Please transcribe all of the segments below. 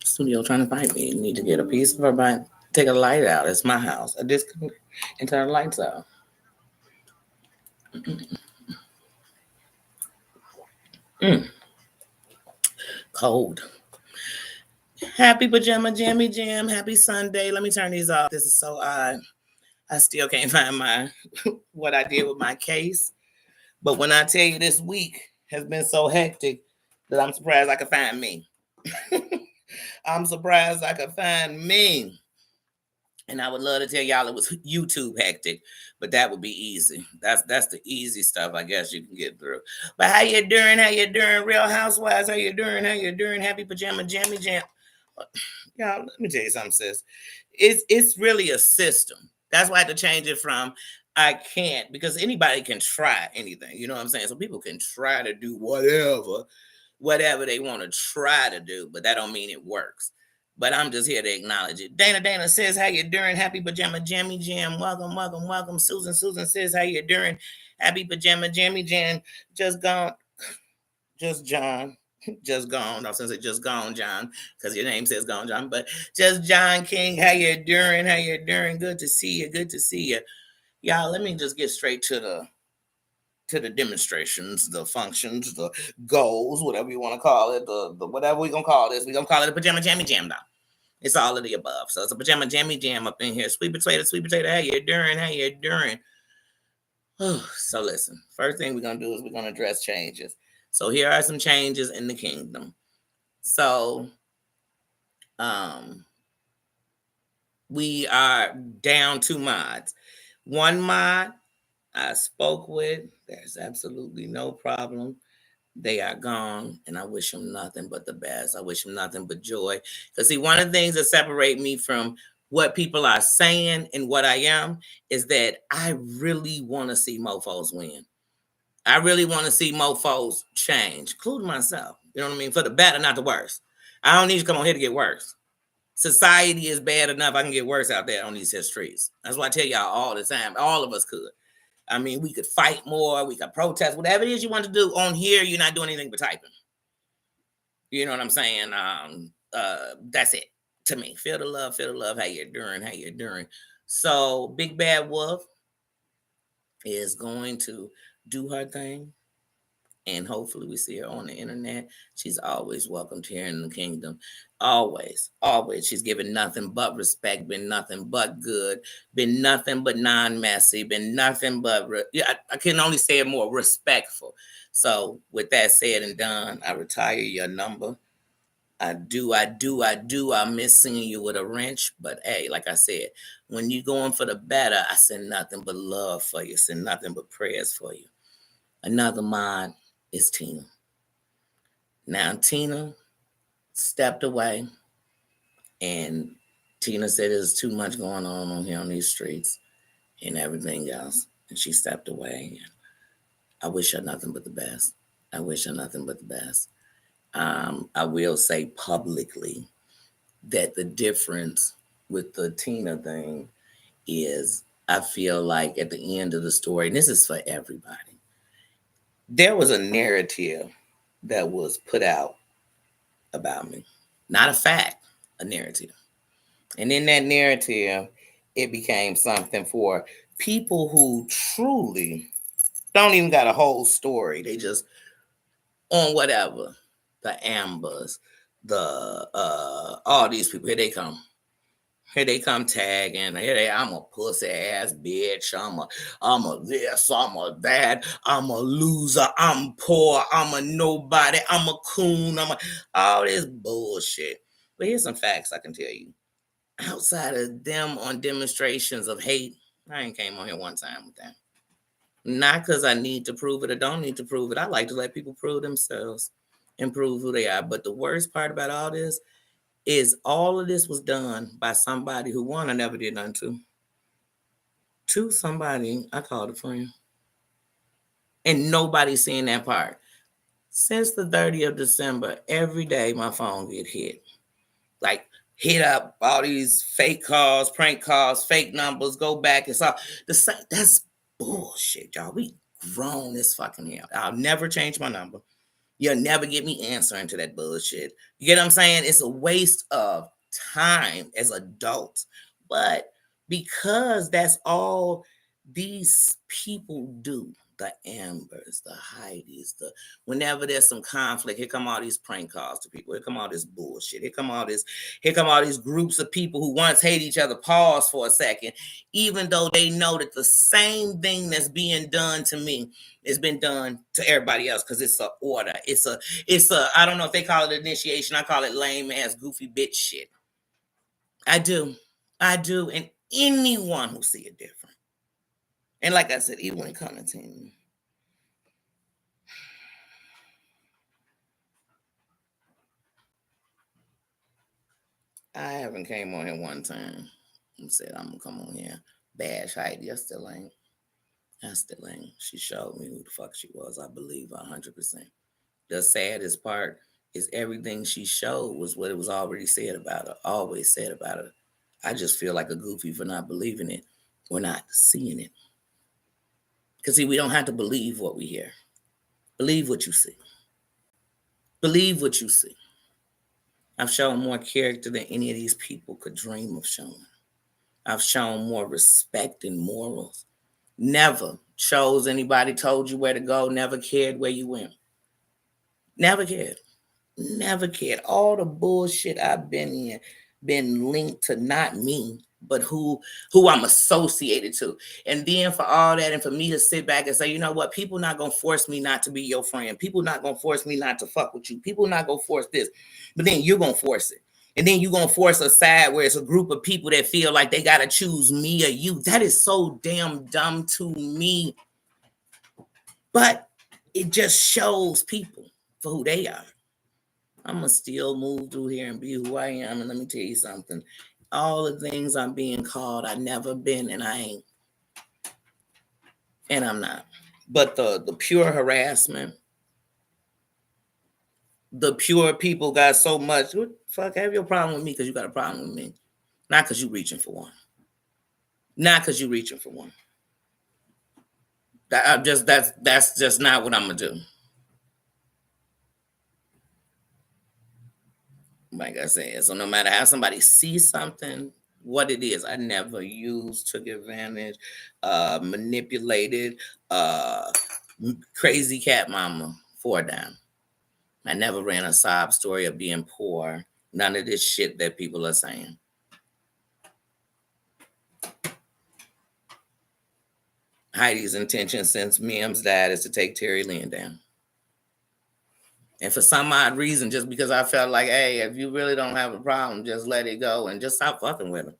Studio trying to fight me. You need to get a piece of her by take a light out. It's my house. I disconnect and turn the lights out. Mm, cold. Happy pajama jammy jam. Happy Sunday. Let me turn these off. This is so odd. I still can't find my what I did with my case. But when I tell you this week has been so hectic that I'm surprised I could find me. I'm surprised I could find me. And I would love to tell y'all it was YouTube hectic, but that would be easy. That's the easy stuff I guess you can get through. But how you doing? How you doing? Real Housewives, how you doing? How you doing? Happy pajama jammy jam. Y'all, let me tell you something, sis. It's really a system. That's why I had to change it from I can't because anybody can try anything. You know what I'm saying? So people can try to do whatever they want to try to do, but that don't mean it works. But I'm just here to acknowledge it. Dana says, how you doing? Happy pajama jammy jam. Welcome. Susan says, how you doing? Happy pajama jammy jam. Just gone. Just John. Just gone. I was gonna say just gone, John, because your name says gone, John. But just John King, how you doing? How you doing? Good to see you. Good to see you. Y'all, let me just get straight to the demonstrations, the functions, the goals, whatever you want to call it, the whatever we're gonna call this. We're gonna call it a pajama jammy jam now. It's all of the above. So it's a pajama jammy jam up in here. Sweet potato, how you doing? How you doing? So listen, first thing we're gonna do is we're gonna address changes. So here are some changes in the kingdom. So um we are down 2 mods. One mod I spoke with, there's absolutely no problem. They are gone, and I wish them nothing but the best. I wish them nothing but joy. Because, see, one of the things that separate me from what people are saying and what I am is that I really want to see mofos win. I really want to see mofos change, including myself. You know what I mean? For the better, not the worse. I don't need to come on here to get worse. Society is bad enough. I can get worse out there on these here streets. That's why I tell y'all all the time. All of us could. I mean, we could fight more, we could protest, whatever it is you want to do. On here, you're not doing anything but typing. You know what I'm saying? That's it to me. Feel the love, how you're doing, So Big Bad Wolf is going to do her thing. And hopefully we see her on the internet. She's always welcomed here in the kingdom. Always. She's given nothing but respect, been nothing but good, been nothing but non-messy, been nothing but, I can only say it more, respectful. So with that said and done, I retire your number. I do. I miss seeing you with a wrench. But hey, like I said, when you're going for the better, I send nothing but love for you, send nothing but prayers for you. Another mind is Tina. Now, Tina stepped away, and Tina said there's too much going on here on these streets and everything else. And she stepped away. I wish her nothing but the best. I wish her nothing but the best. I will say publicly that the difference with the Tina thing is I feel like at the end of the story, and this is for everybody, there was a narrative that was put out about me. Not a fact, a narrative. And in that narrative, it became something for people who truly don't even got a whole story. They just on whatever. The Ambers, the all these people, here they come. Here they come tagging. I'm a pussy ass bitch. I'm a this, I'm a that. I'm a loser. I'm poor. I'm a nobody. I'm a coon. All this bullshit. But here's some facts I can tell you. Outside of them on demonstrations of hate, I ain't came on here one time with that. Not because I need to prove it or don't need to prove it. I like to let people prove themselves and prove who they are. But the worst part about all this is all of this was done by somebody who, one, I never did nothing to. Two, somebody I called a friend. And nobody's seeing that part. Since the 30th of December, every day my phone get hit. Like, hit up all these fake calls, prank calls, fake numbers, go back. It's all the same. That's bullshit, y'all. We grown this fucking hell. I'll never change my number. You'll never get me answering to that bullshit. You get what I'm saying? It's a waste of time as adults. But because that's all these people do, the Ambers, the Heidi's, whenever there's some conflict, here come all these prank calls to people. Here come all this bullshit. Here come all these groups of people who once hate each other. Pause for a second, even though they know that the same thing that's being done to me has been done to everybody else, because it's a order. It's a I don't know if they call it initiation. I call it lame ass goofy bitch shit. I do. And anyone who see it different. And like I said, even when it comes to team, I haven't came on here one time and said I'm gonna come on here, bash Heidi. I still ain't. She showed me who the fuck she was. I believe 100%. The saddest part is everything she showed was what it was already said about her, always said about her. I just feel like a goofy for not believing it or not seeing it. Because see, we don't have to believe what we hear. Believe what you see. Believe what you see. I've shown more character than any of these people could dream of showing. I've shown more respect and morals. Never chose anybody, told you where to go, never cared where you went. Never cared. Never cared. All the bullshit I've been in been linked to not me, but who I'm associated to. And then for all that, and for me to sit back and say, you know what, people not gonna force me not to be your friend. People not gonna force me not to fuck with you. People not gonna force this. But then you're gonna force it. And then you're gonna force a side where it's a group of people that feel like they gotta choose me or you. That is so damn dumb to me. But it just shows people for who they are. I'm going to still move through here and be who I am. And let me tell you something. All the things I'm being called, I've never been, and I ain't. And I'm not. But the pure harassment, the pure people got so much. What the fuck, have your problem with me because you got a problem with me. Not because you reaching for one. Not because you reaching for one. That's just not what I'm going to do. Like I said, so no matter how somebody sees something, what it is, I never used, took advantage, manipulated, crazy cat mama for a dime. I never ran a sob story of being poor. None of this shit that people are saying. Heidi's intention since Mims died is to take Terry Lynn down. And for some odd reason, just because I felt like, hey, if you really don't have a problem, just let it go and just stop fucking with him.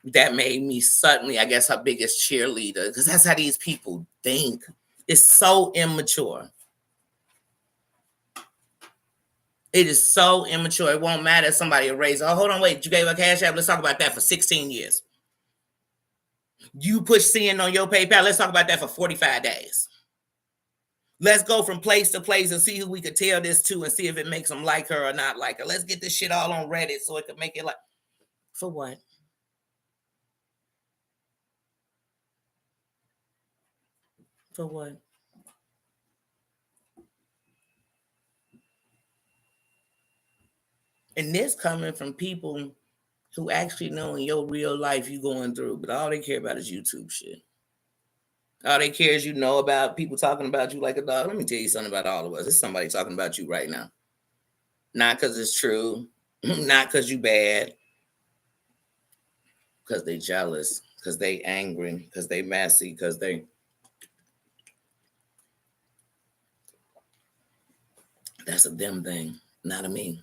That made me suddenly, I guess, her biggest cheerleader, because that's how these people think. It's so immature. It is so immature. It won't matter if somebody erased. Oh, hold on, wait. You gave her Cash App? Let's talk about that for 16 years. You push sin on your PayPal? Let's talk about that for 45 days. Let's go from place to place and see who we could tell this to and see if it makes them like her or not like her. Let's get this shit all on Reddit so it could make it like... For what? For what? And this coming from people who actually know in your real life you going through, but all they care about is YouTube shit. All they care is about people talking about you like a dog. Let me tell you something about all of us. It's somebody talking about you right now. Not because it's true, not because you bad, because they jealous, because they angry, because they messy, because they... That's a them thing, not a me.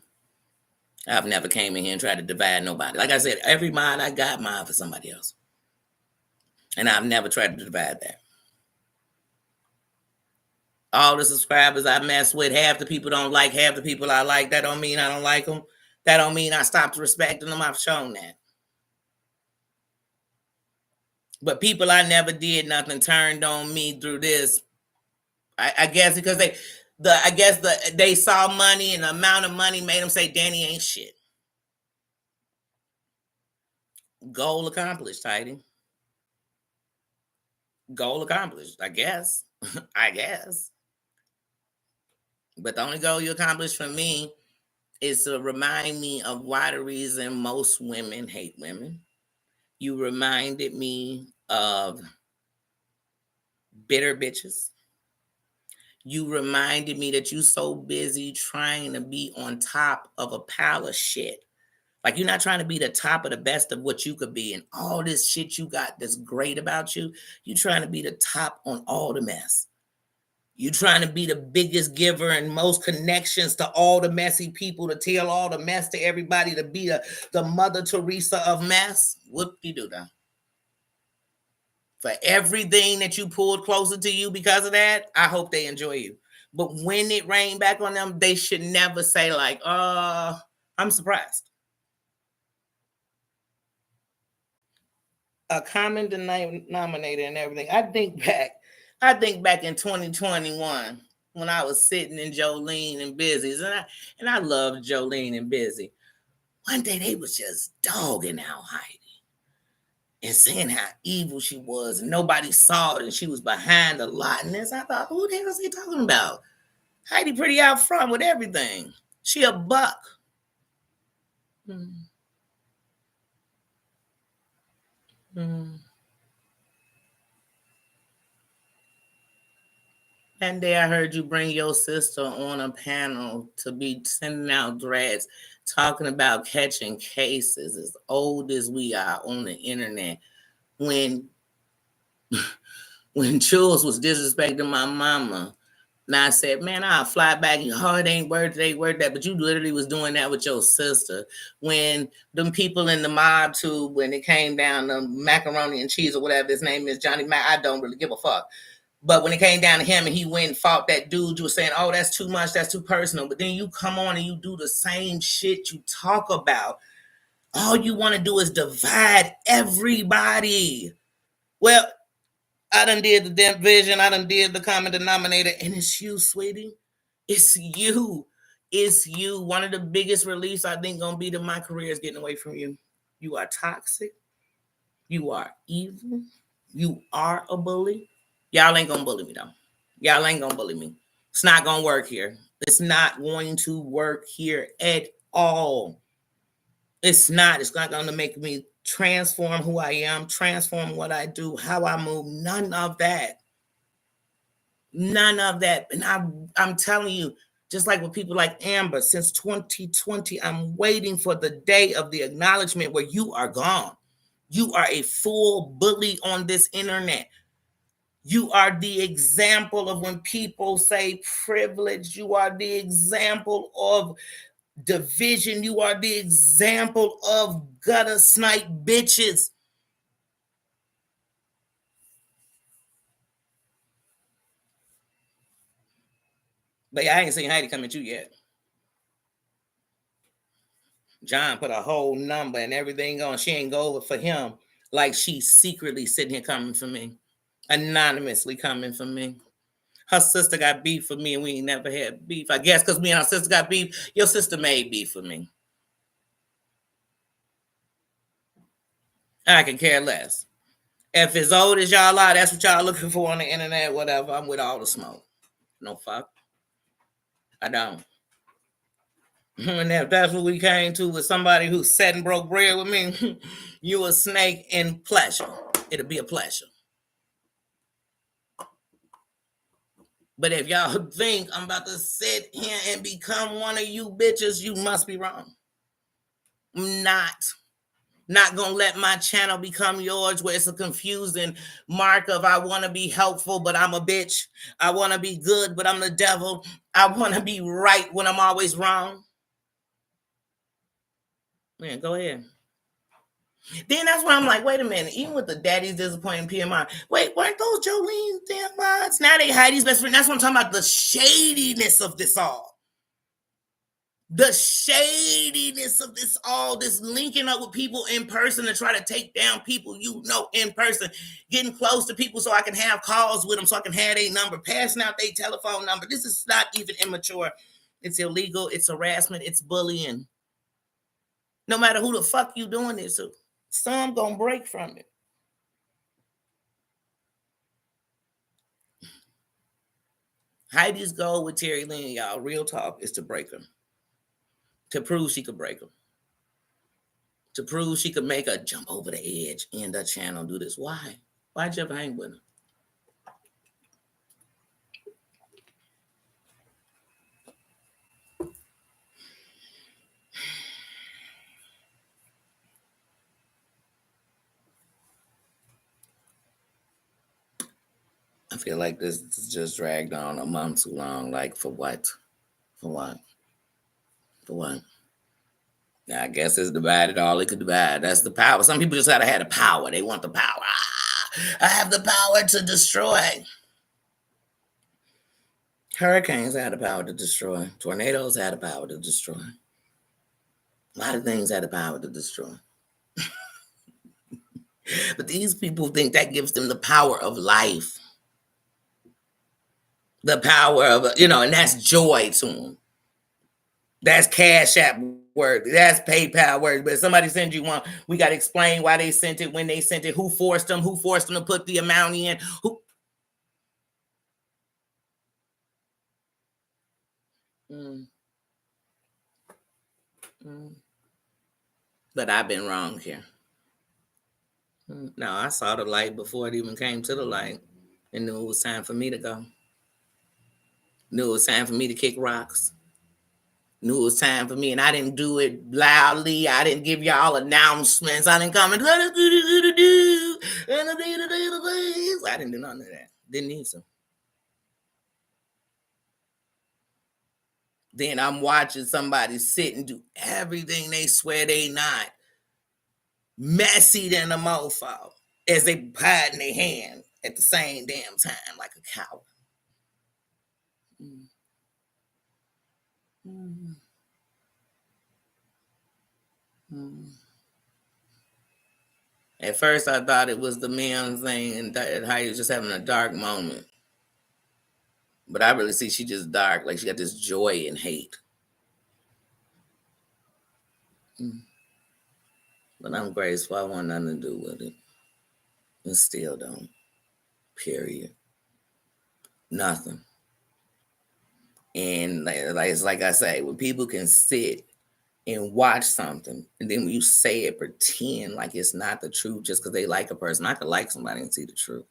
I've never came in here and tried to divide nobody. Like I said, every mind I got, mine for somebody else. And I've never tried to divide that. All the subscribers I mess with, half the people don't like, half the people I like. That don't mean I don't like them. That don't mean I stopped respecting them. I've shown that. But people I never did nothing turned on me through this. I guess because they saw money, and the amount of money made them say Danny ain't shit. Goal accomplished, Heidi. Goal accomplished, I guess. I guess. But the only goal you accomplish for me is to remind me of why the reason most women hate women. You reminded me of bitter bitches. You reminded me that you so busy trying to be on top of a pile of shit. Like you're not trying to be the top of the best of what you could be, and all this shit you got that's great about you. You trying to be the top on all the mess. You trying to be the biggest giver and most connections to all the messy people, to tell all the mess to everybody, to be the Mother Teresa of mess. Whoop-de-doo now. For everything that you pulled closer to you because of that, I hope they enjoy you. But when it rained back on them, they should never say like, I'm surprised. A common denominator and everything. I think back in 2021 when I was sitting in Jolene and Busy's, and I loved Jolene and Busy. One day they was just dogging out Heidi and saying how evil she was, and nobody saw it, and she was behind a lot. And as I thought, who the hell is he talking about? Heidi pretty out front with everything. She a buck. Hmm. That day I heard you bring your sister on a panel to be sending out threads talking about catching cases as old as we are on the internet. When Jules was disrespecting my mama, and I said, man, I'll fly back. Your heart ain't worth that. But you literally was doing that with your sister. When them people in the mob tube, when it came down to macaroni and cheese or whatever his name is, Johnny Mac, I don't really give a fuck. But when it came down to him and he went and fought that dude, you were saying, oh, that's too much, that's too personal. But then you come on and you do the same shit you talk about. All you want to do is divide everybody. Well, I done did the division, I done did the common denominator, and it's you, sweetie. It's you. It's you. One of the biggest reliefs I think gonna be to my career is getting away from you. You are toxic. You are evil. You are a bully. Y'all ain't gonna bully me though. Y'all ain't gonna bully me. It's not gonna work here. It's not going to work here at all. It's not. It's not gonna make me transform who I am, transform what I do, how I move. None of that. None of that. And I'm telling you, just like with people like Amber, since 2020, I'm waiting for the day of the acknowledgement where you are gone. You are a full bully on this internet. You are the example of when people say privilege. You are the example of division. You are the example of gutter snipe bitches. But I ain't seen Heidi come at you yet. John put a whole number and everything on. She ain't go over for him like she's secretly sitting here coming for me, anonymously coming for me. Her sister got beef for me and we ain't never had beef. I guess because me and her sister got beef, your sister made beef for me. I can care less. If as old as y'all are, that's what y'all looking for on the internet, whatever. I'm with all the smoke. No fuck. I don't. And if that's what we came to with somebody who's set and broke bread with me, you a snake in pleasure. It'll be a pleasure. But if y'all think I'm about to sit here and become one of you bitches, you must be wrong. I'm not gonna let my channel become yours where it's a confusing mark of I want to be helpful but I'm a bitch, I want to be good but I'm the devil, I want to be right when I'm always wrong. Man, go ahead. Then that's why I'm like, wait a minute, even with the daddy's disappointing PMI, wait, weren't those Jolene's damn mods? Now they Heidi's best friend. That's what I'm talking about, the shadiness of this all. The shadiness of this all, this linking up with people in person to try to take down people you know in person, getting close to people so I can have calls with them, so I can have their number, passing out their telephone number. This is not even immature. It's illegal. It's harassment. It's bullying. No matter who the fuck you doing this to, some gonna break from it. Heidi's goal with Terry Lynn, y'all, real talk, is to break her. To prove she could break her. To prove she could make her jump over the edge, end her channel, do this. Why? Why'd you ever hang with her? I feel like this just dragged on a month too long. Like, for what? For what? For what? Now, I guess it's divided all it could divide. That's the power. Some people just gotta have the power. They want the power. I have the power to destroy. Hurricanes had the power to destroy. Tornadoes had the power to destroy. A lot of things had the power to destroy. But these people think that gives them the power of life. The power of, and that's joy to them. That's Cash App worthy. That's PayPal worthy. But if somebody sends you one, we got to explain why they sent it, when they sent it, who forced them to put the amount in. Who? Mm. Mm. But I've been wrong here. No, I saw the light before it even came to the light and knew it was time for me to go. Knew it was time for me to kick rocks. Knew it was time for me, and I didn't do it loudly. I didn't give y'all announcements. I didn't come and I didn't do none of that. Didn't need to. Then I'm watching somebody sit and do everything they swear they not. Messy than a mofo as they hiding their hand at the same damn time like a coward. Mm. Mm. Mm. At first, I thought it was the men thing and how he was just having a dark moment. But I really see she just dark. Like, she got this joy and hate. Mm. But I'm graceful. I want nothing to do with it. And still don't. Period. Nothing. And it's like I say, when people can sit and watch something, and then when you say it, pretend like it's not the truth just because they like a person. I could like somebody and see the truth.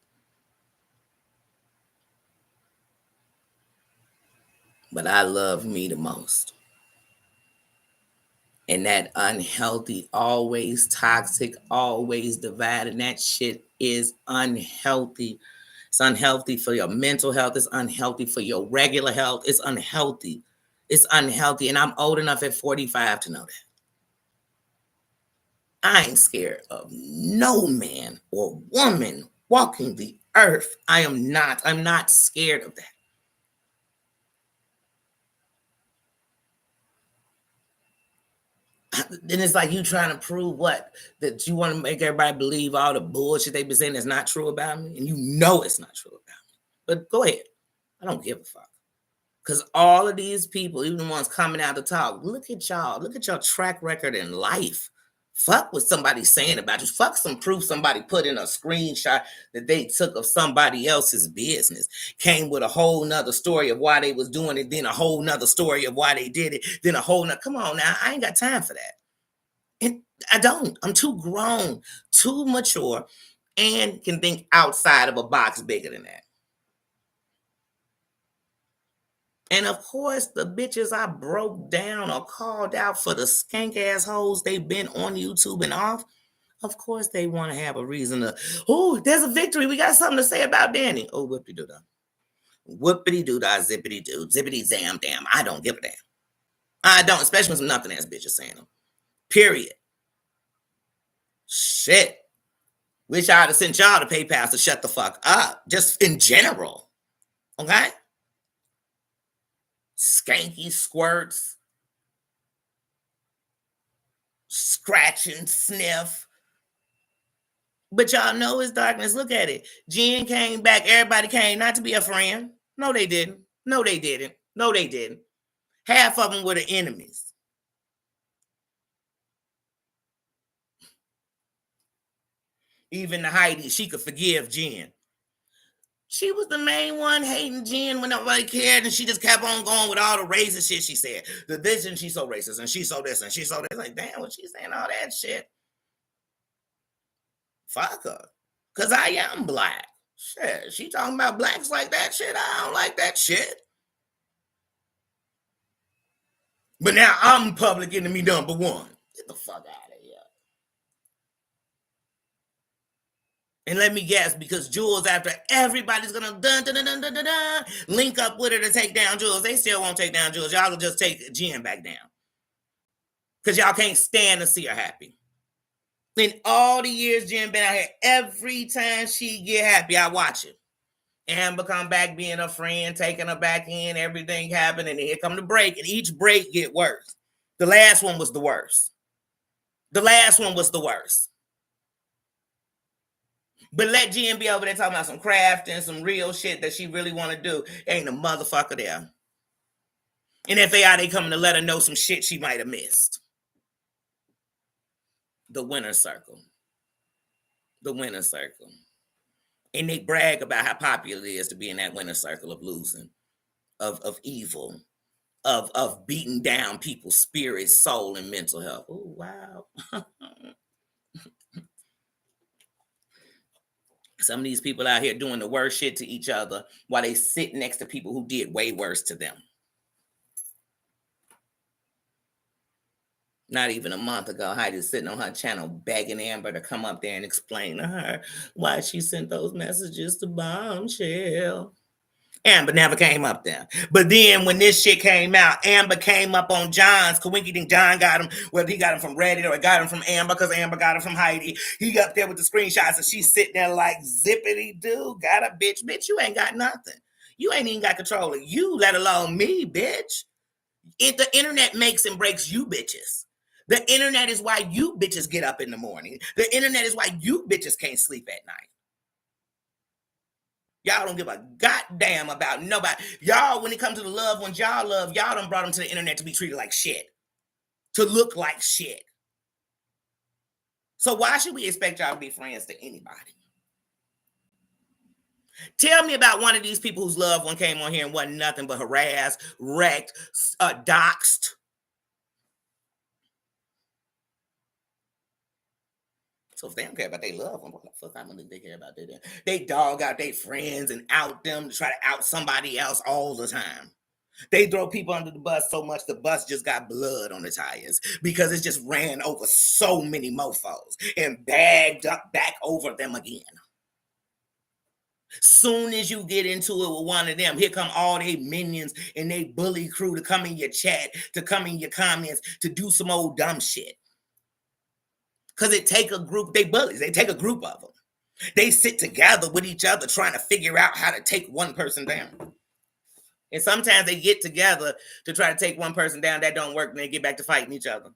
But I love me the most. And that unhealthy, always toxic, always divided, that shit is unhealthy. It's unhealthy for your mental health. It's unhealthy for your regular health. It's unhealthy. It's unhealthy. And I'm old enough at 45 to know that. I ain't scared of no man or woman walking the earth. I'm not scared of that. Then it's like you trying to prove what? That you want to make everybody believe all the bullshit they've been saying is not true about me? And you know it's not true about me. But go ahead. I don't give a fuck. Because all of these people, even the ones coming out to talk, look at y'all. Look at your track record in life. Fuck what somebody's saying about you. Fuck some proof somebody put in a screenshot that they took of somebody else's business. Came with a whole nother story of why they was doing it, then a whole nother story of why they did it, then a whole nother. Come on now. I ain't got time for that. And I don't. I'm too grown, too mature, and can think outside of a box bigger than that. And of course, the bitches I broke down or called out for the skank assholes they've been on YouTube and off, of course they want to have a reason to, oh, there's a victory. We got something to say about Danny. Oh, whoopity doo dah. Whoopity doo dah, zippity doo, zippity zam damn. I don't give a damn. I don't, especially when some nothing ass bitches saying them. Period. Shit. Wish I'd have sent y'all to PayPal to shut the fuck up. Just in general. Okay? Skanky squirts. Scratch and sniff. But y'all know it's darkness. Look at it. Jen came back. Everybody came not to be a friend. No, they didn't. No, they didn't. No, they didn't. Half of them were the enemies. Even the Heidi, she could forgive Jen. She was the main one hating Jen when nobody cared, and she just kept on going with all the racist shit she said. The this and she's so racist, and she's so this, and she's so this. Like, damn, what she's saying all that shit. Fuck her. Cause I am black. Shit. She talking about blacks like that shit. I don't like that shit. But now I'm public enemy number one. Get the fuck out of here. And let me guess, because Jules, after everybody's gonna link up with her to take down Jules, they still won't take down Jules. Y'all will just take Jen back down. Because y'all can't stand to see her happy. In all the years Jen been out here, every time she get happy, I watch it. Amber come back being a friend, taking her back in, everything happened, and then here come the break, and each break get worse. The last one was the worst. The last one was the worst. But let Jen be over there talking about some craft and some real shit that she really want to do. Ain't a motherfucker there. And if they are, they coming to let her know some shit she might have missed. The winner's circle. The winner's circle. And they brag about how popular it is to be in that winner's circle of losing, of evil, of beating down people's spirit, soul, and mental health. Oh, wow. Some of these people out here doing the worst shit to each other while they sit next to people who did way worse to them. Not even a month ago, Heidi's sitting on her channel begging Amber to come up there and explain to her why she sent those messages to Bombshell. Amber never came up there. But then when this shit came out, Amber came up on John's. Kawinky think John got him, whether he got him from Reddit or got him from Amber, because Amber got him from Heidi. He got up there with the screenshots, and she's sitting there like, zippity doo, got a bitch. Bitch, you ain't got nothing. You ain't even got control of you, let alone me, bitch. The internet makes and breaks you bitches. The internet is why you bitches get up in the morning. The internet is why you bitches can't sleep at night. Y'all don't give a goddamn about nobody. Y'all, when it comes to the loved ones y'all love, y'all done brought them to the internet to be treated like shit. To look like shit. So why should we expect y'all to be friends to anybody? Tell me about one of these people whose loved one came on here and wasn't nothing but harassed, wrecked, doxxed. So if they don't care about their loved one, what the fuck I'm gonna think they care about that? They dog out their friends and out them to try to out somebody else all the time. They throw people under the bus so much the bus just got blood on the tires because it just ran over so many mofos and bagged up back over them again. Soon as you get into it with one of them, here come all they minions and they bully crew to come in your chat, to come in your comments, to do some old dumb shit. Because it take a group, they bullies, they take a group of them. They sit together with each other trying to figure out how to take one person down. And sometimes they get together to try to take one person down. That don't work, and they get back to fighting each other.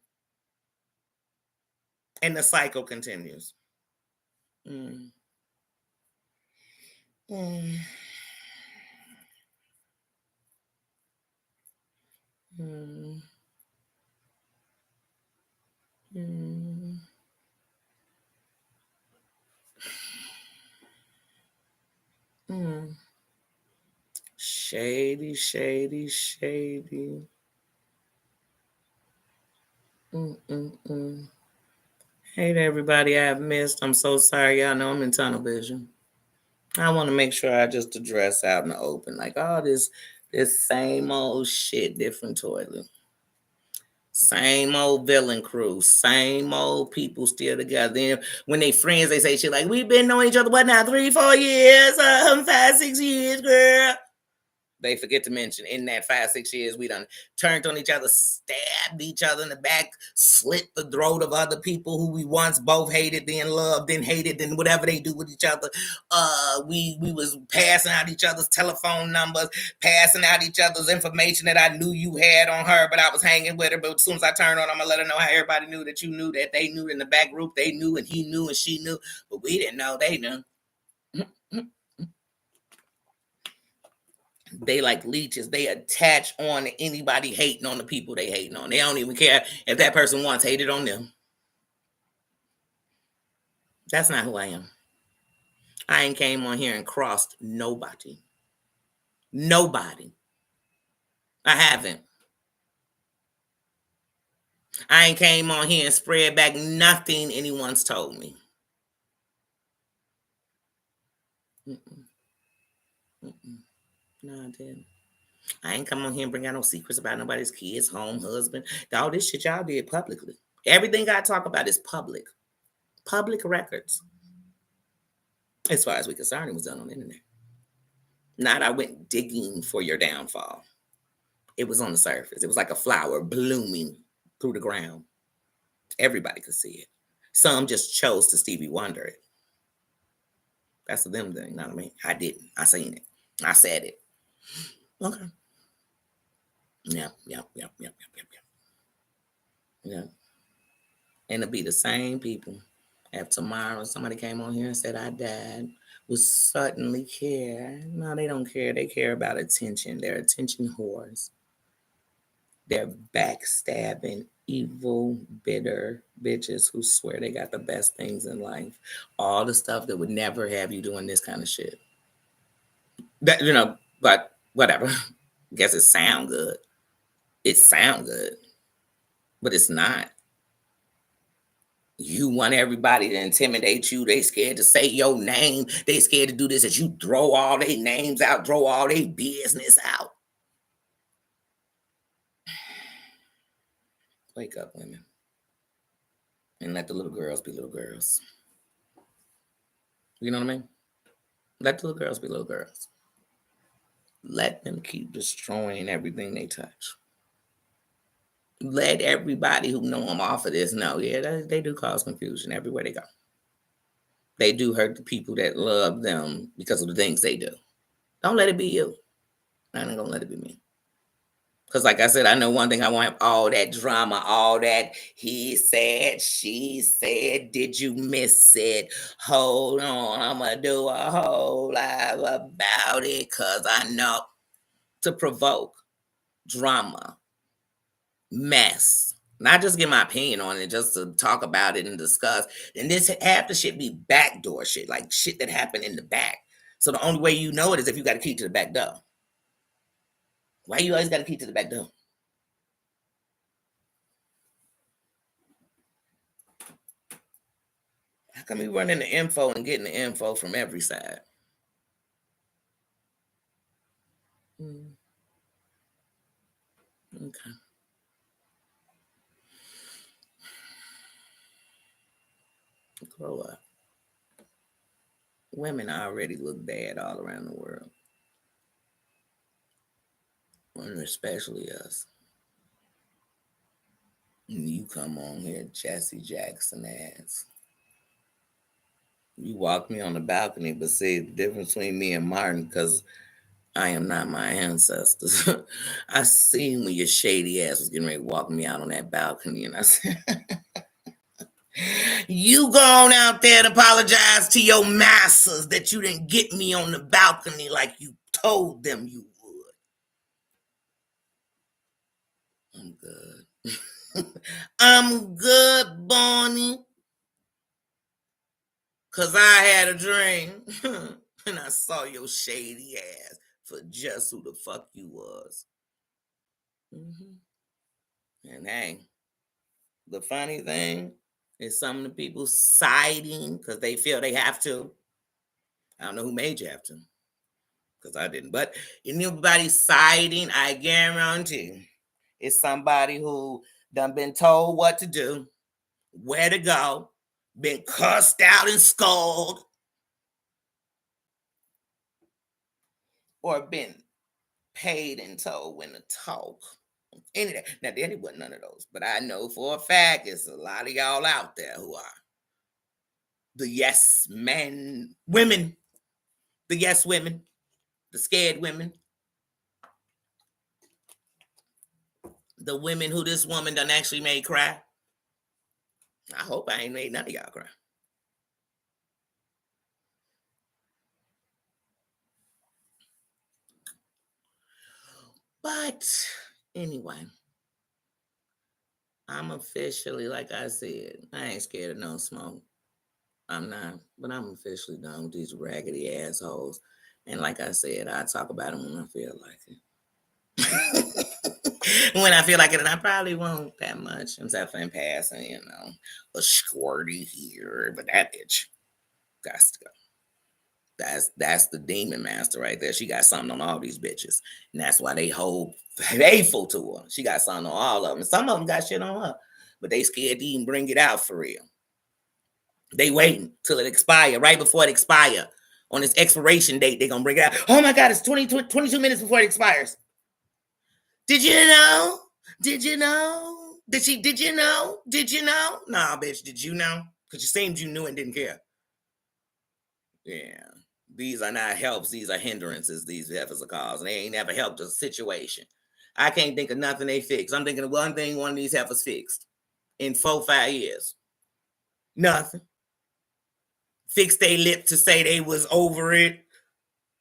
And the cycle continues. Mm. Mm. Mm. Mm. Mm. Shady, shady, shady. Hey to everybody I've missed. I'm so sorry. Y'all know I'm in tunnel vision. I want to make sure I just address out in the open. Like all this same old shit, different toilet. Same old villain crew, same old people still together. Then when they friends, they say shit like, we've been knowing each other, what now, 3-4 years, 5-6 years, girl. They forget to mention in that 5-6 years, we done turned on each other, stabbed each other in the back, slit the throat of other people who we once both hated, then loved, then hated, then whatever they do with each other. We was passing out each other's telephone numbers, passing out each other's information that I knew you had on her, but I was hanging with her. But as soon as I turned on, I'm gonna let her know how everybody knew that you knew, that they knew in the back group, they knew, and he knew, and she knew, but we didn't know, they knew. They like leeches. They attach on to anybody hating on the people they hating on. They don't even care if that person once hated on them. That's not who I am. I ain't came on here and crossed nobody. Nobody. I haven't. I ain't came on here and spread back nothing anyone's told me. Mm-mm. Mm-mm. No, I didn't. I ain't come on here and bring out no secrets about nobody's kids, home, husband. All this shit y'all did publicly. Everything I talk about is public. Public records. As far as we're concerned, it was done on the internet. Not I went digging for your downfall. It was on the surface. It was like a flower blooming through the ground. Everybody could see it. Some just chose to Stevie Wonder it. That's a them thing, not me. I didn't. I seen it. I said it. Okay. Yep. Yeah. And it'll be the same people. If tomorrow somebody came on here and said I died, would certainly care. No, they don't care. They care about attention. They're attention whores. They're backstabbing, evil, bitter bitches who swear they got the best things in life. All the stuff that would never have you doing this kind of shit. That but whatever. Guess it sound good. It sound good, but it's not. You want everybody to intimidate you. They scared to say your name. They scared to do this as you throw all their names out, throw all their business out. Wake up, women. And let the little girls be little girls. You know what I mean? Let the little girls be little girls. Let them keep destroying everything they touch. Let everybody who know them off of this know, yeah, they do cause confusion everywhere they go. They do hurt the people that love them because of the things they do. Don't let it be you. I ain't gonna let it be me. Because, like I said, I know one thing. I won't have all that drama, all that he said, she said, did you miss it? Hold on, I'm going to do a whole lot about it because I know to provoke drama, mess. Not just get my opinion on it, just to talk about it and discuss. And this half the shit be backdoor shit, like shit that happened in the back. So the only way you know it is if you got a key to the back door. Why you always got a key to the back door? How come you running the info and getting the info from every side? Mm, okay. Grow up. Women already look bad all around the world, and especially us. And you come on here, Jesse Jackson ass. You walked me on the balcony, but see the difference between me and Martin, because I am not my ancestors. I seen when your shady ass was getting ready to walk me out on that balcony, and I said, you go on out there and apologize to your masters that you didn't get me on the balcony like you told them you would. I'm good. I'm good, Bonnie. Because I had a dream and I saw your shady ass for just who the fuck you was. Mm-hmm. And hey, the funny thing is some of the people siding because they feel they have to. I don't know who made you have to because I didn't. But anybody siding, I guarantee it's somebody who done been told what to do, where to go, been cussed out and scolded, or been paid and told when to talk. Any of that. Now, there wasn't none of those, but I know for a fact it's a lot of y'all out there who are the yes men, women, the yes women, the scared women, the women who this woman done actually made cry. I hope I ain't made none of y'all cry. But anyway, I'm officially, like I said, I ain't scared of no smoke. I'm not, but I'm officially done with these raggedy assholes. And like I said, I talk about them when I feel like it. When I feel like it, and I probably won't that much, except for in passing, a squirty here, but that bitch got to go. That's the demon master right there. She got something on all these bitches, and that's why they hold faithful to her. She got something on all of them. Some of them got shit on her, but they scared to even bring it out for real. They waiting till it expire. Right before it expire, on its expiration date, they gonna bring it out. Oh my God, it's 22 minutes before it expires. Did you know? Did you know? Did you know? Did you know? Nah, bitch, did you know? Because it seemed you knew and didn't care. Yeah. These are not helps. These are hindrances. These efforts are cause. And they ain't never helped a situation. I can't think of nothing they fixed. I'm thinking of one thing one of these heifers fixed in 4-5 years. Nothing. Fixed their lip to say they was over it.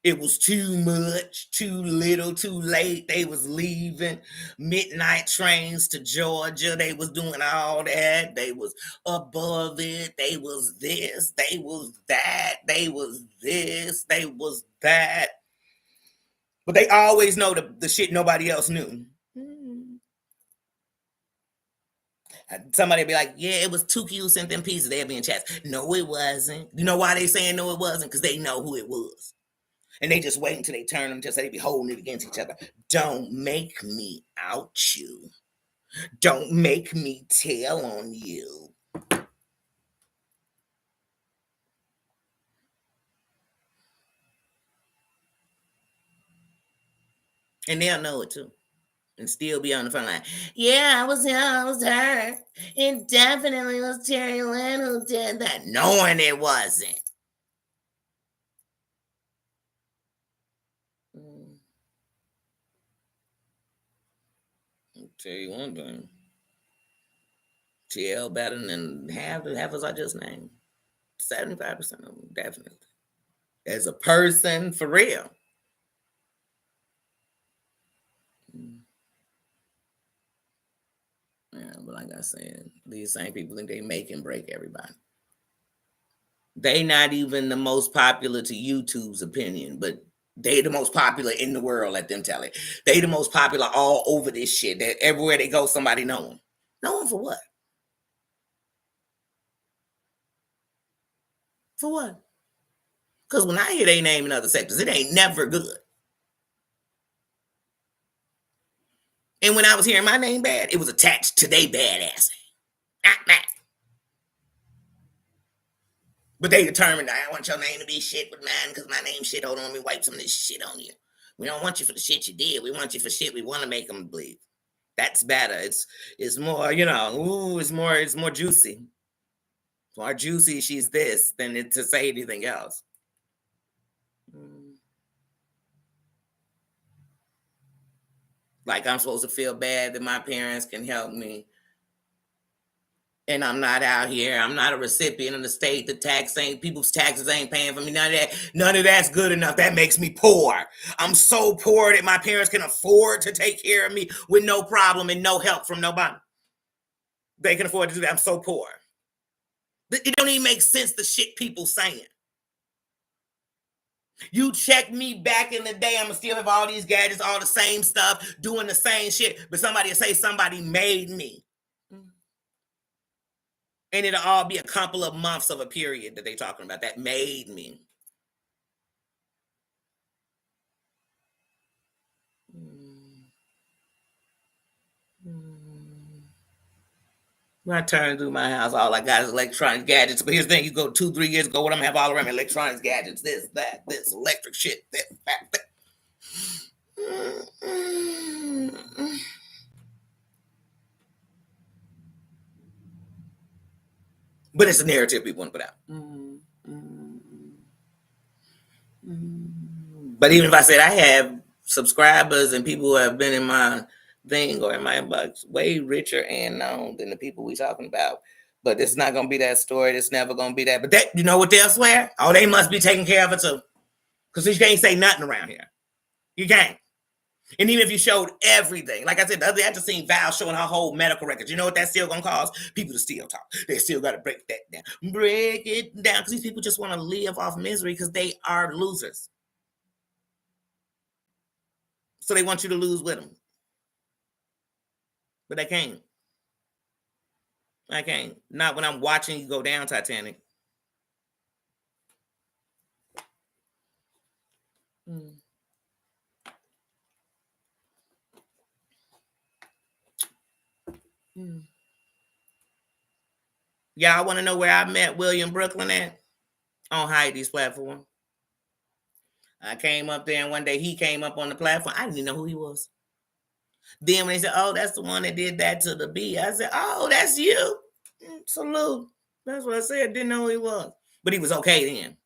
It was too much, too little, too late. They was leaving. Midnight trains to Georgia. They was doing all that. They was above it. They was this. They was that. They was this. They was that. But they always know the shit nobody else knew. Somebody be like, yeah, it was Tukey who sent them pieces. They'll be in chats. No, it wasn't. You know why they saying no, it wasn't? Because they know who it was. And they just wait until they turn them, just so they be holding it against each other. Don't make me out you. Don't make me tell on you. And they'll know it too. And still be on the front line. Yeah, I was here, I was her. It definitely was Terry Lynn who did that. Knowing it wasn't. I'll tell you one thing. TL better than half the heifers I just named. 75% of them, definitely. As a person, for real. Yeah, but like I said, these same people think they make and break everybody. They not even the most popular to YouTube's opinion, but they the most popular in the world, let them tell it. They the most popular all over this shit. That everywhere they go, somebody know them. Know them for what? For what? Because when I hear they name in other sectors, it ain't never good. And when I was hearing my name bad, it was attached to they badass. But they determined, I want your name to be shit with mine because my name shit. Hold on, let me wipe some of this shit on you. We don't want you for the shit you did. We want you for shit we want to make them believe. That's better. It's more, it's more juicy. It's more juicy she's this than to say anything else. Like I'm supposed to feel bad that my parents can help me. And I'm not out here. I'm not a recipient of the state. People's taxes ain't paying for me. None of that. None of that's good enough. That makes me poor. I'm so poor that my parents can afford to take care of me with no problem and no help from nobody. They can afford to do that. I'm so poor. It don't even make sense, the shit people saying. You check me back in the day, I'm going to still have all these gadgets, all the same stuff, doing the same shit. But somebody will say somebody made me. And it'll all be a couple of months of a period that they're talking about. That made me. When I turn through my house, all I got is electronic gadgets. But here's the thing, you go 2-3 years ago, what I'm have all around me, electronic gadgets, this, that, this, electric shit, this, that. But it's a narrative people want to put out. But even if I said I have subscribers and people who have been in my thing or in my inbox way richer and known than the people we talking about. But it's not going to be that story. It's never going to be that. But that, you know what they'll swear? Oh, they must be taking care of it too. Because you can't say nothing around here. You can't. And even if you showed everything, like I said, the other day I just seen Val showing her whole medical records. You know what that's still gonna cause? People to still talk. They still gotta break that down. Break it down. Because these people just want to live off misery because they are losers. So they want you to lose with them. But they can't. I can't. Not when I'm watching you go down, Titanic. Mm. Mm. Y'all want to know where I met William Brooklyn at? On Heidi's platform. I came up there, and one day he came up on the platform. I didn't even know who he was. Then when they said, "Oh, that's the one that did that to the bee," I said, "Oh, that's you." Salute. That's what I said. Didn't know who he was, but he was okay then.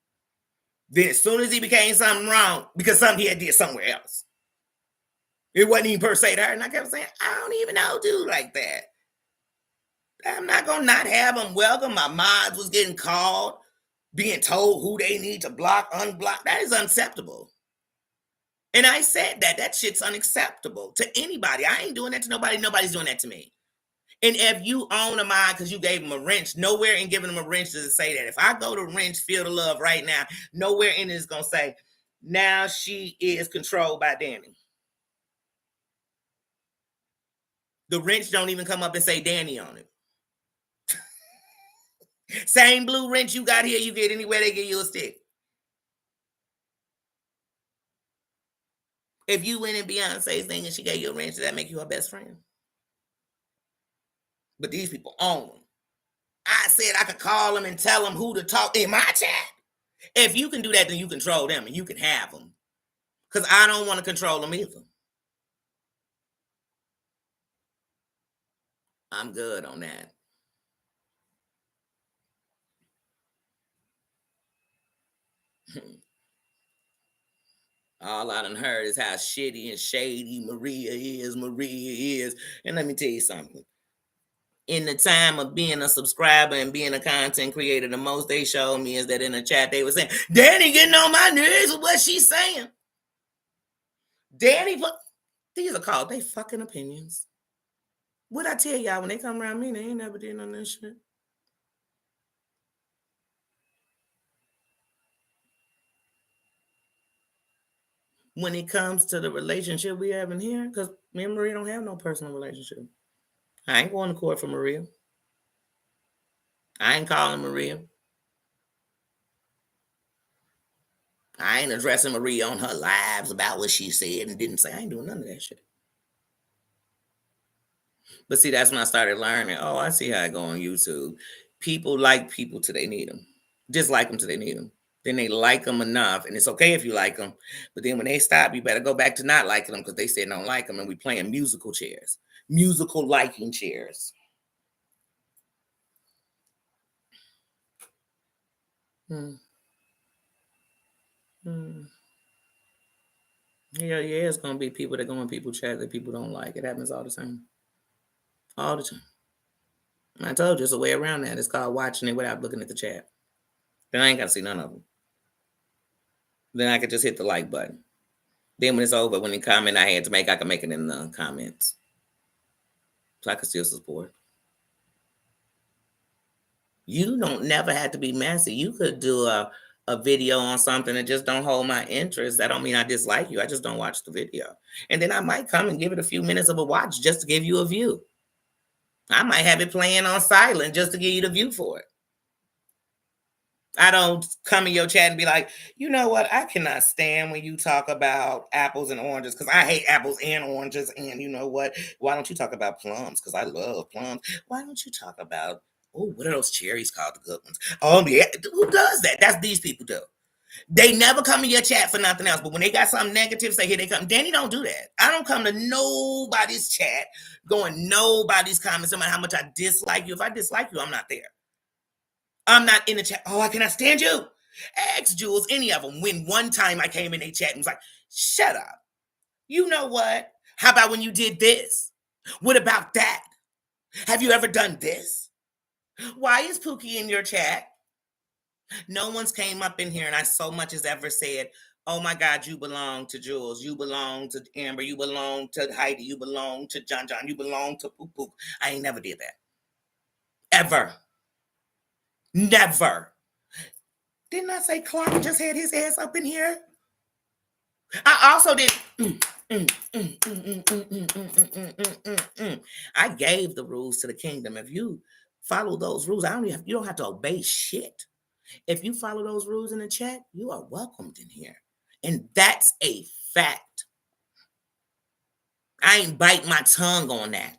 Then as soon as he became something wrong, because something he had did somewhere else, it wasn't even per se to her. And I kept saying, I don't even know dude like that. I'm not gonna not have him welcome. My mods was getting called, being told who they need to block, unblock. That is unacceptable. And I said that shit's unacceptable to anybody. I ain't doing that to nobody. Nobody's doing that to me. And if you own a mind because you gave him a wrench, nowhere in giving him a wrench does it say that. If I go to wrench Field of Love right now, nowhere in it is going to say, now she is controlled by Danny. The wrench don't even come up and say Danny on it. Same blue wrench you got here, you get anywhere they give you a stick. If you went in Beyonce's thing and she gave you a wrench, does that make you her best friend? But these people own them. I said I could call them and tell them who to talk in my chat. If you can do that, then you control them and you can have them. Because I don't want to control them either. I'm good on that. All I done heard is how shitty and shady Maria is. And let me tell you something. In the time of being a subscriber and being a content creator, the most they showed me is that in the chat they were saying, Danny getting on my nerves with what she's saying. Danny, these are called they fucking opinions. What I tell y'all, when they come around me, they ain't never did none of that shit. When it comes to the relationship we have in here, because me and Maria don't have no personal relationship. I ain't going to court for Maria. I ain't calling Maria. I ain't addressing Maria on her lives about what she said and didn't say. I ain't doing none of that shit. But see, that's when I started learning. Oh, I see how I go on YouTube. People like people till they need them. Dislike them till they need them. Then they like them enough, and it's okay if you like them. But then when they stop, you better go back to not liking them because they said don't like them, and we playing musical chairs, musical liking chairs. Hmm. Hmm. Yeah, it's gonna be people that go in people chat that people don't like. It happens all the time. All the time. I told you it's a way around that. It's called watching it without looking at the chat. Then I ain't gotta see none of them. Then I could just hit the like button. Then when it's over, when the comment I had to make, I can make it in the comments. So I can still support. You don't never have to be messy. You could do a video on something that just don't hold my interest. That don't mean I dislike you. I just don't watch the video. And then I might come and give it a few minutes of a watch just to give you a view. I might have it playing on silent just to give you the view for it. I don't come in your chat and be like, you know what? I cannot stand when you talk about apples and oranges because I hate apples and oranges. And you know what? Why don't you talk about plums? Because I love plums. Why don't you talk about, oh, what are those cherries called? The good ones. Oh, yeah. Who does that? That's these people do. They never come in your chat for nothing else. But when they got something negative, say, here they come. Danny don't do that. I don't come to nobody's chat, going nobody's comments, no matter how much I dislike you. If I dislike you, I'm not there. I'm not in the chat. Oh, I cannot stand you. Ask Jules, any of them. When one time I came in a chat and was like, shut up. You know what? How about when you did this? What about that? Have you ever done this? Why is Pookie in your chat? No one's came up in here and I so much as ever said, Oh my God, you belong to Jules. You belong to Amber. You belong to Heidi. You belong to John. You belong to Poop Poop. I ain't never did that. Ever. Never. Didn't I say Clark just had his ass up in here? I also did. I gave the rules to the kingdom. If you follow those rules, you don't have to obey shit. If you follow those rules in the chat, you are welcomed in here. And that's a fact. I ain't bite my tongue on that.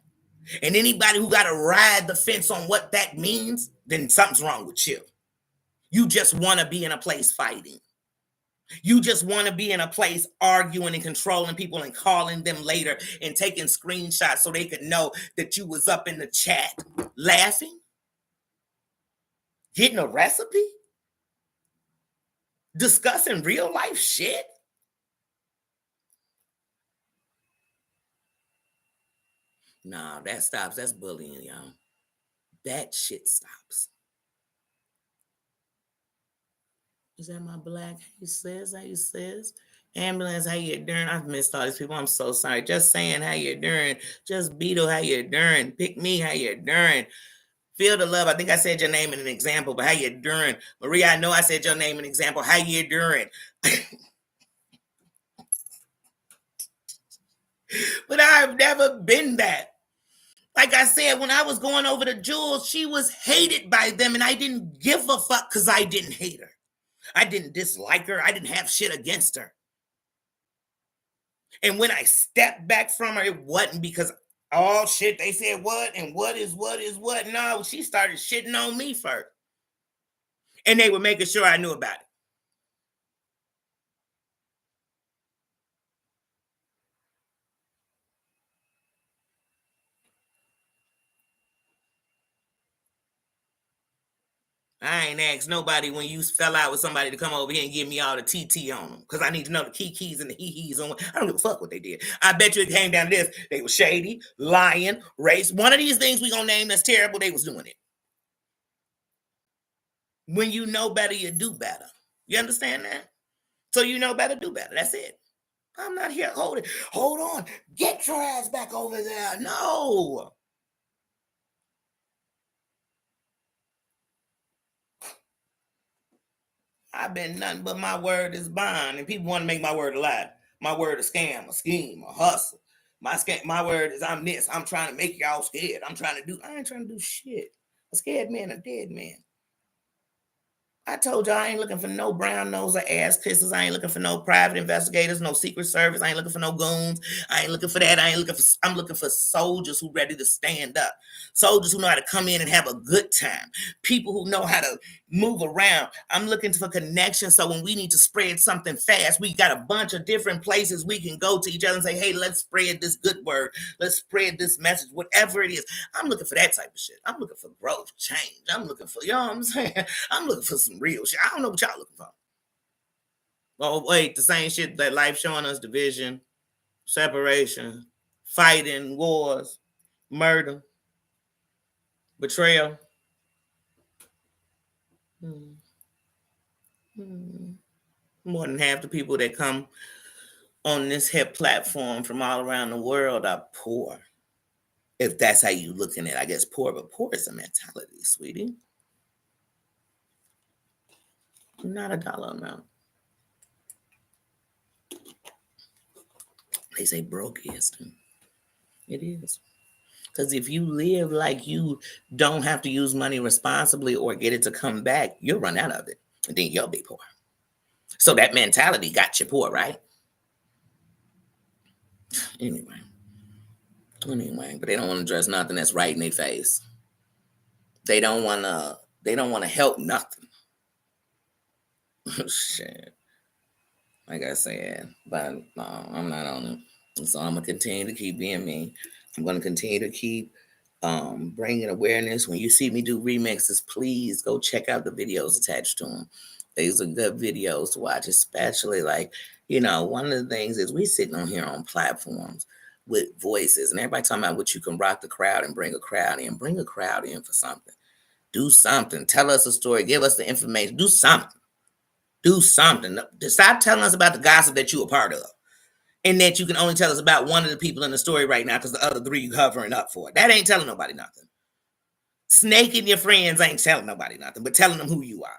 And anybody who got to ride the fence on what that means, then something's wrong with you. You just want to be in a place fighting. You just want to be in a place arguing and controlling people and calling them later and taking screenshots so they could know that you was up in the chat laughing, getting a recipe, discussing real life shit. Nah, that stops. That's bullying, y'all. That shit stops. Is that my black? He says, how you says? Ambulance, how you doing? I've missed all these people. I'm so sorry. Just saying how you doing. Just Beetle, how you doing? Pick me, how you doing? Feel the love. I think I said your name in an example, but how you doing? Maria, I know I said your name in an example. How you doing? But I've never been that. Like I said, when I was going over to Jules, she was hated by them, and I didn't give a fuck because I didn't hate her. I didn't dislike her. I didn't have shit against her. And when I stepped back from her, it wasn't because, oh shit, they said what and what is what. No, she started shitting on me first. And they were making sure I knew about it. I ain't asked nobody when you fell out with somebody to come over here and give me all the TT on them. Because I need to know the kikis and the hee-hees on. I don't give a fuck what they did. I bet you it came down to this. They were shady, lying, race. One of these things we gonna name that's terrible, they was doing it. When you know better, you do better. You understand that? So you know better, do better. That's it. I'm not here. Hold on. Get your ass back over there. No. I've been nothing but my word is bond, and people want to make my word a lie. My word a scam, a scheme, a hustle. My word is I'm this. I'm trying to make y'all scared. I ain't trying to do shit. A scared man, a dead man. I told y'all I ain't looking for no brown nose or ass kissers. I ain't looking for no private investigators, no secret service. I ain't looking for no goons. I ain't looking for that. I'm looking for soldiers who ready to stand up. Soldiers who know how to come in and have a good time. People who know how to move around. I'm looking for connection. So when we need to spread something fast, we got a bunch of different places we can go to each other and say, hey, let's spread this good word. Let's spread this message, whatever it is. I'm looking for that type of shit. I'm looking for growth, change. I'm looking for, you know what I'm saying? I'm looking for some real shit. I don't know what y'all looking for. Oh, wait, the same shit that life showing us: division, separation, fighting, wars, murder, betrayal. More than half the people that come on this hip platform from all around the world are poor. If that's how you looking at, I guess poor, but poor is a mentality, sweetie. Not a dollar amount. They say broke is. It is. Because if you live like you don't have to use money responsibly or get it to come back, you'll run out of it. And then you'll be poor. So that mentality got you poor, right? Anyway, but they don't want to address nothing that's right in their face. They don't want to help nothing. Shit. Like I said, but no, I'm not on it. So I'm gonna continue to keep being me. I'm gonna continue to keep bringing awareness. When you see me do remixes, please go check out the videos attached to them. These are good videos to watch, especially like, one of the things is we sitting on here on platforms with voices and everybody talking about what you can rock the crowd and bring a crowd in. Bring a crowd in for something. Do something. Tell us a story. Give us the information. Do something. Do something. Stop telling us about the gossip that you a part of. And that you can only tell us about one of the people in the story right now because the other three you covering up for. That ain't telling nobody nothing. Snaking your friends ain't telling nobody nothing, but telling them who you are.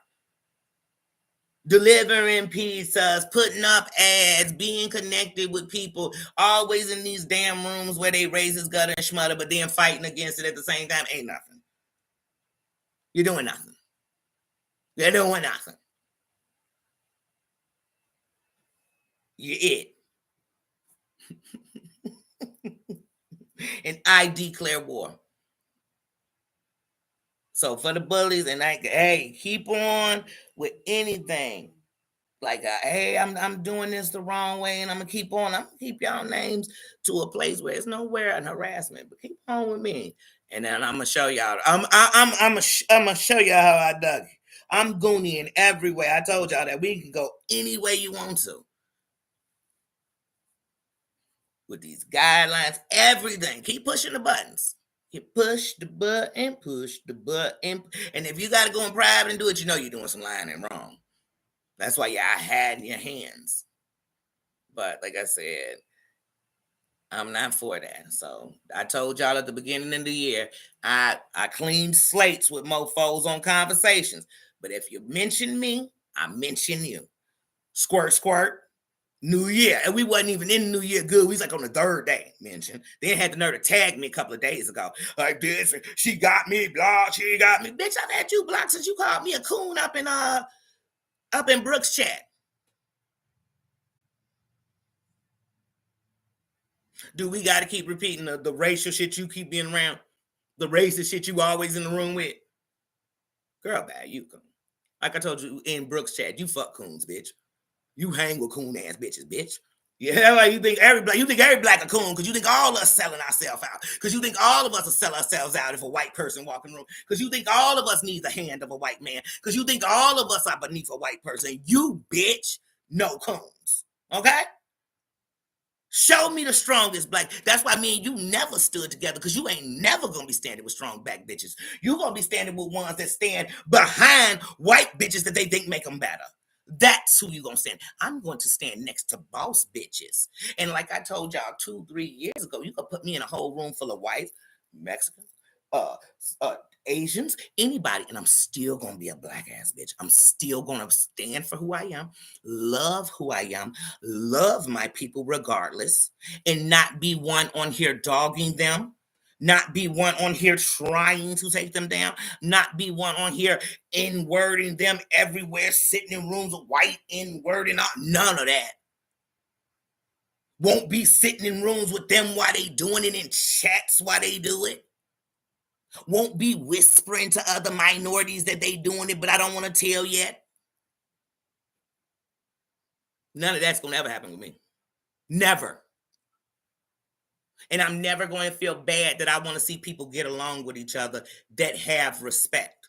Delivering pizzas, putting up ads, being connected with people, always in these damn rooms where they raise his gutter and schmutter, but then fighting against it at the same time ain't nothing. You're doing nothing. You're doing nothing. You're it. And I declare war. So for the bullies, and hey, keep on with anything. Like, hey, I'm doing this the wrong way, and I'm gonna keep on. I'm gonna keep y'all names to a place where it's nowhere an harassment. But keep on with me, and then I'm gonna show y'all. I'm gonna show y'all how I dug it. I'm Goonieing every way. I told y'all that we can go any way you want to with these guidelines. Everything. Keep pushing the buttons. You push the button, and if you gotta go in private and do it, you know you're doing some lying and wrong. That's why y'all had in your hands. But like I said, I'm not for that. So I told y'all at the beginning of the year, I cleaned slates with mofos on conversations. But if you mention me, I mention you. Squirt, squirt. New Year. And we wasn't even in the New Year good. We was like on the third day mentioned. Then had the nerve to tag me a couple of days ago. Like this, she got me blocked. She got me. Bitch, I've had you blocked since you called me a coon up in Brooks chat. Do we got to keep repeating the racial shit you keep being around? The racist shit you always in the room with? Girl, bad, you coon. Like I told you in Brooks chat, you fuck coons, bitch. You hang with coon ass bitches, bitch. Yeah, like you think every black a coon because you think all of us selling ourselves out. Because you think all of us will sell ourselves out if a white person walk in the room. Because you think all of us need the hand of a white man. Because you think all of us are beneath a white person. You, bitch, no coons. Okay? Show me the strongest black. That's why me and you never stood together because you ain't never gonna be standing with strong black bitches. You gonna be standing with ones that stand behind white bitches that they think make them better. That's who you gonna stand. I'm going to stand next to boss bitches. And like I told y'all 2-3 years ago, you could put me in a whole room full of whites, Mexicans, uh, uh, Asians, anybody, and I'm still gonna be a black ass bitch. I'm still gonna stand for who I am, love who I am, love my people regardless, and not be one on here dogging them, not be one on here trying to take them down, not be one on here in-wording them everywhere, sitting in rooms of white in-wording, none of that. Won't be sitting in rooms with them while they doing it in chats while they do it. Won't be whispering to other minorities that they doing it, but I don't want to tell yet. None of that's going to ever happen with me. Never. And I'm never going to feel bad that I want to see people get along with each other that have respect.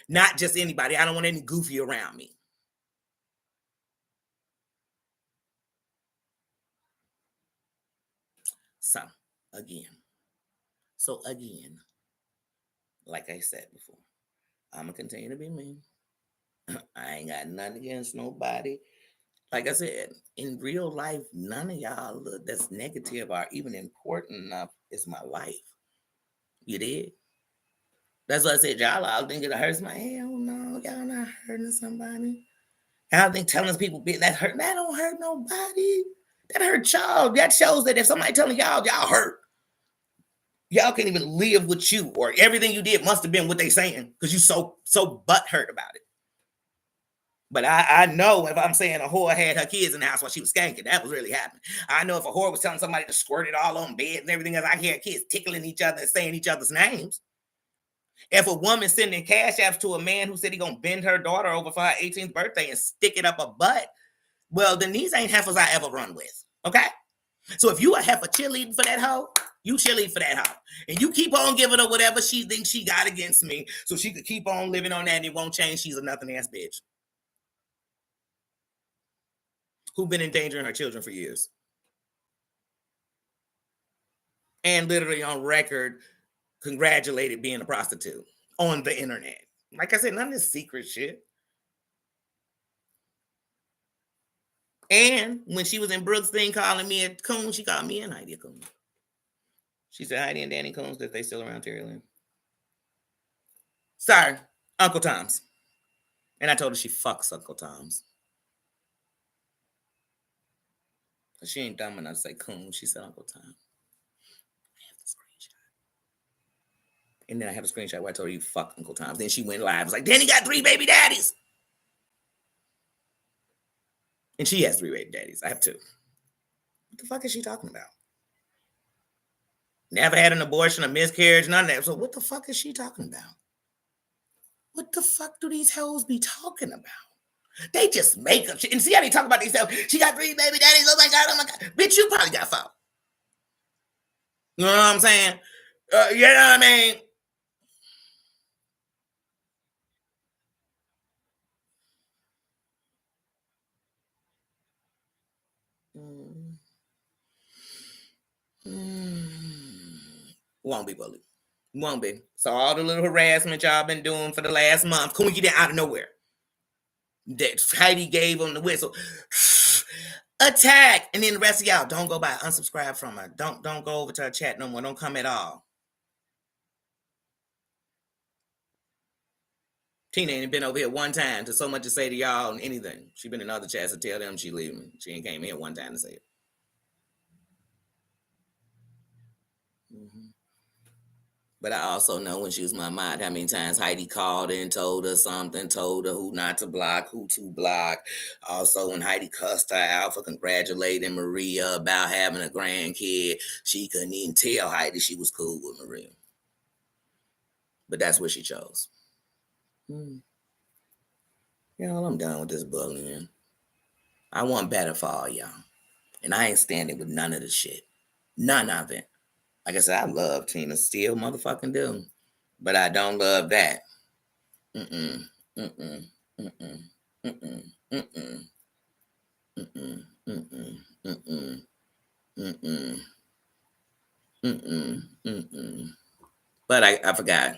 Not just anybody. I don't want any goofy around me. So, again, like I said before, I'm going to continue to be me. I ain't got nothing against nobody. Like I said, in real life, none of y'all that's negative are even important enough is my life. You did? That's what I said. Y'all all think it hurts my hell no. Y'all not hurting somebody. Y'all think telling people that hurt. That don't hurt nobody. That hurt y'all. That shows that if somebody telling y'all hurt, y'all can't even live with you, or everything you did must have been what they saying because you so butthurt about it. But I know if I'm saying a whore had her kids in the house while she was skanking, that was really happening. I know if a whore was telling somebody to squirt it all on beds and everything else, I hear kids tickling each other and saying each other's names. If a woman sending cash apps to a man who said he gonna bend her daughter over for her 18th birthday and stick it up a butt, well, then these ain't heifers I ever run with. Okay? So if you a heifer cheerleading for that hoe, you cheerlead for that hoe. And you keep on giving her whatever she thinks she got against me so she could keep on living on that and it won't change. She's a nothing ass bitch who been endangering her children for years. And literally on record, congratulated being a prostitute on the internet. Like I said, none of this secret shit. And when she was in Brooks' thing calling me a coon, she called me and Heidi a coon. She said Heidi and Danny Coons, if they still around Terry Lynn. Sorry, Uncle Tom's. And I told her she fucks Uncle Tom's. She ain't dumb enough to say coon. She said Uncle Tom. I have the screenshot. And then I have a screenshot where I told her you fuck Uncle Tom's. Then she went live. Was like, Danny got 3 baby daddies. And she has 3 baby daddies. I have 2. What the fuck is she talking about? Never had an abortion, a miscarriage, none of that. So what the fuck is she talking about? What the fuck do these hoes be talking about? They just make up shit. And see how they talk about themselves. She got 3 baby daddies. Oh my God, oh my God. Bitch, you probably got 4. You know what I'm saying? You know what I mean? Won't be bullied. Won't be. So all the little harassment y'all been doing for the last month, can we get that out of nowhere? That Heidi gave them the whistle. Attack. And then the rest of y'all, don't go by. Unsubscribe from her. Don't go over to her chat no more. Don't come at all. Tina ain't been over here one time to so much to say to y'all and anything. She been in other chats to tell them she leaving. She ain't came here one time to say it. Mm-hmm. But I also know when she was my mind how many times Heidi called and told her something, told her who not to block, who to block. Also, when Heidi cussed her out for congratulating Maria about having a grandkid, she couldn't even tell Heidi she was cool with Maria. But that's what she chose. Y'all, I'm done with this bullying. I want better for all y'all. And I ain't standing with none of the shit. None of it. Like I said, I love Tina. Still motherfucking do. But I don't love that. Mm-mm. Mm-mm. Mm-mm. Mm-mm. Mm-mm. Mm-mm. Mm-mm. Mm-mm. Mm-mm. Mm-mm. Mm-mm. But I forgot.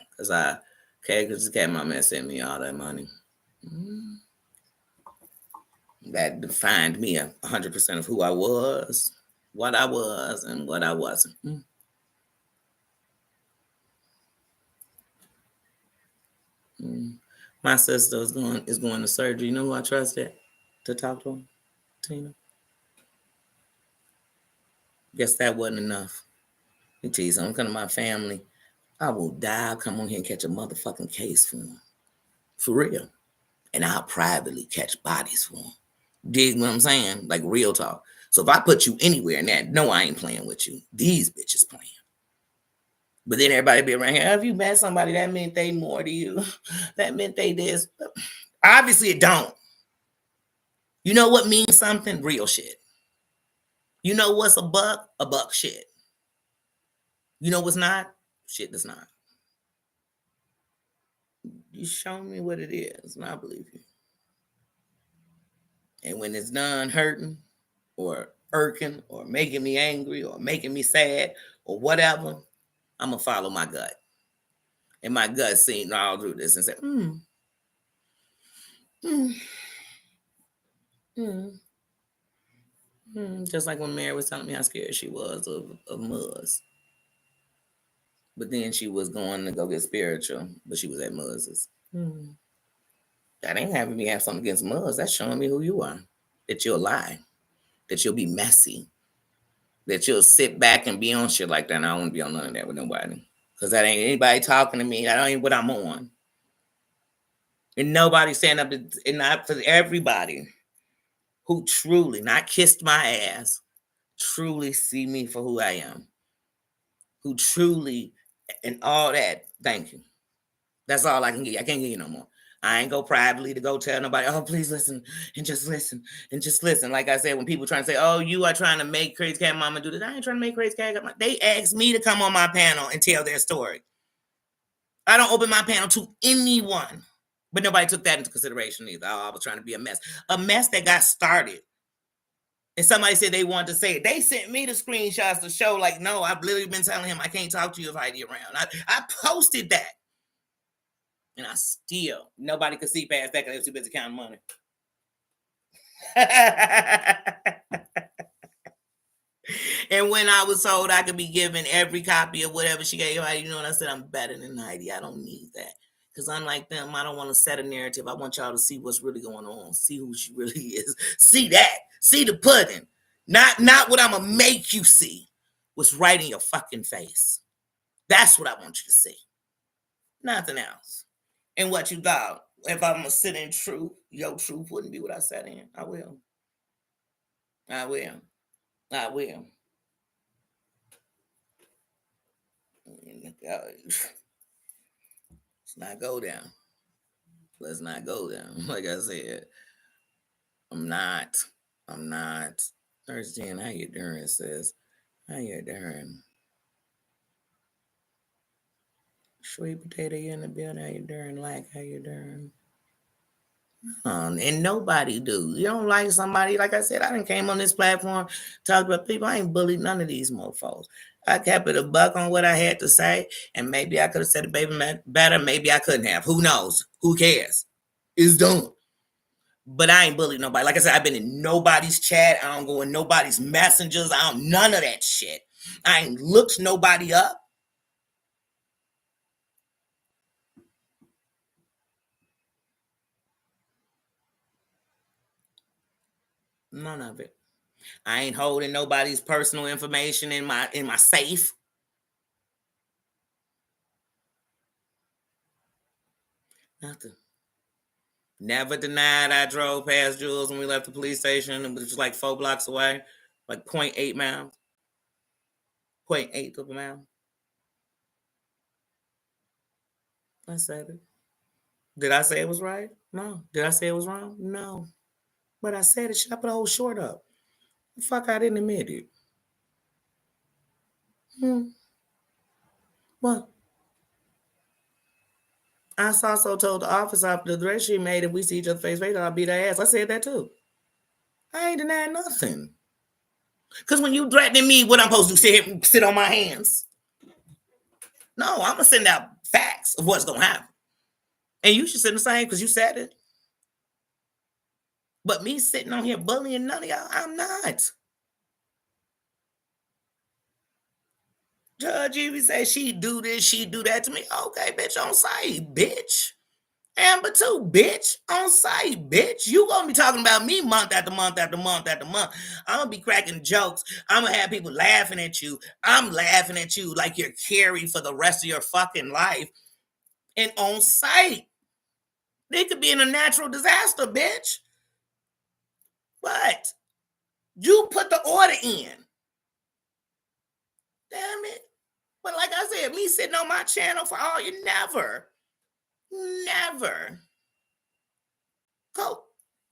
Because this cat mama sent me all that money. That defined me 100% of who I was, what I was, and what I wasn't. My sister is going to surgery. You know who I trusted to talk to her? Tina. Guess that wasn't enough. Let me tell you something. Come to my family. I will die. I'll come on here and catch a motherfucking case for them. For real. And I'll privately catch bodies for them. Dig what I'm saying? Like real talk. So if I put you anywhere in that, no, I ain't playing with you. These bitches playing. But then everybody be around here. If you met somebody, that meant they more to you. That meant they this. Obviously, it don't. You know what means something? Real shit. You know what's a buck? A buck shit. You know what's not? Shit that's not. You show me what it is, and I believe you. And when it's done hurting or irking or making me angry or making me sad or whatever, I'm going to follow my gut. And my gut seen all through this and said, just like when Mary was telling me how scared she was of Muzz. But then she was going to go get spiritual, but she was at Muzz's. That ain't having me have something against Muzz. That's showing me who you are. That you'll lie. That you'll be messy. That you'll sit back and be on shit like that. And I don't want to be on none of that with nobody. Because that ain't anybody talking to me. That ain't what I'm on. And nobody stand up and not for everybody who truly, not kissed my ass, truly see me for who I am. Who truly, and all that, thank you. That's all I can give you. I can't give you no more. I ain't go privately to go tell nobody, oh, please listen and just listen and just listen. Like I said, when people trying to say, oh, you are trying to make Crazy Cat Mama do this. I ain't trying to make Crazy Cat Mama. They asked me to come on my panel and tell their story. I don't open my panel to anyone. But nobody took that into consideration either. Oh, I was trying to be a mess. A mess that got started. And somebody said they wanted to say it. They sent me the screenshots to show, like, no, I've literally been telling him I can't talk to you if Heidi around. I posted that. And I still, nobody could see past that because they were too busy counting money. And when I was told I could be given every copy of whatever she gave, and I said, I'm better than Heidi. I don't need that. Because unlike them, I don't want to set a narrative. I want y'all to see what's really going on. See who she really is. See that. See the pudding. Not what I'm going to make you see. What's right in your fucking face. That's what I want you to see. Nothing else. And what you thought. If I'm going to sit in truth, your truth wouldn't be what I sat in. I will. I will. I will. Let's not go down. Let's not go down. Like I said, I'm not. Nurse Jen, how you doing, sis? How you doing? Sweet potato, you in the building? How you doing? Like, how you doing? And nobody do. You don't like somebody, like I said, I done came on this platform, talked about people. I ain't bullied none of these mofos. I kept it a buck on what I had to say, and maybe I could have said it baby better. Maybe I couldn't have. Who knows? Who cares? It's done. But I ain't bullied nobody. Like I said, I've been in nobody's chat. I don't go in nobody's messengers. I don't none of that shit. I ain't looked nobody up. None of it. I ain't holding nobody's personal information in my safe. Nothing. Never denied I drove past Jules when we left the police station. It was just like 4 blocks away, like 0.8 miles. 0.8 of a mile. I said it. Did I say it was right? No. Did I say it was wrong? No. But I said it. Should I put a whole short up? Fuck, I didn't admit it. What? I also told the officer after the threat she made, if we see each other face to face, I'll beat her ass. I said that too. I ain't denying nothing. Because when you threatening me, what I'm supposed to do, sit on my hands? No, I'm going to send out facts of what's going to happen. And you should send the same because you said it. But me sitting on here bullying none of y'all, I'm not. Judge, you say she do this, she do that to me. Okay, bitch, on site, bitch. Amber too, bitch. On site, bitch. You gonna be talking about me month after month after month after month. I'm gonna be cracking jokes. I'm gonna have people laughing at you. I'm laughing at you like you're Carrie for the rest of your fucking life. And on site, they could be in a natural disaster, bitch. But you put the order in. Damn it. But like I said, me sitting on my channel for all you never. Go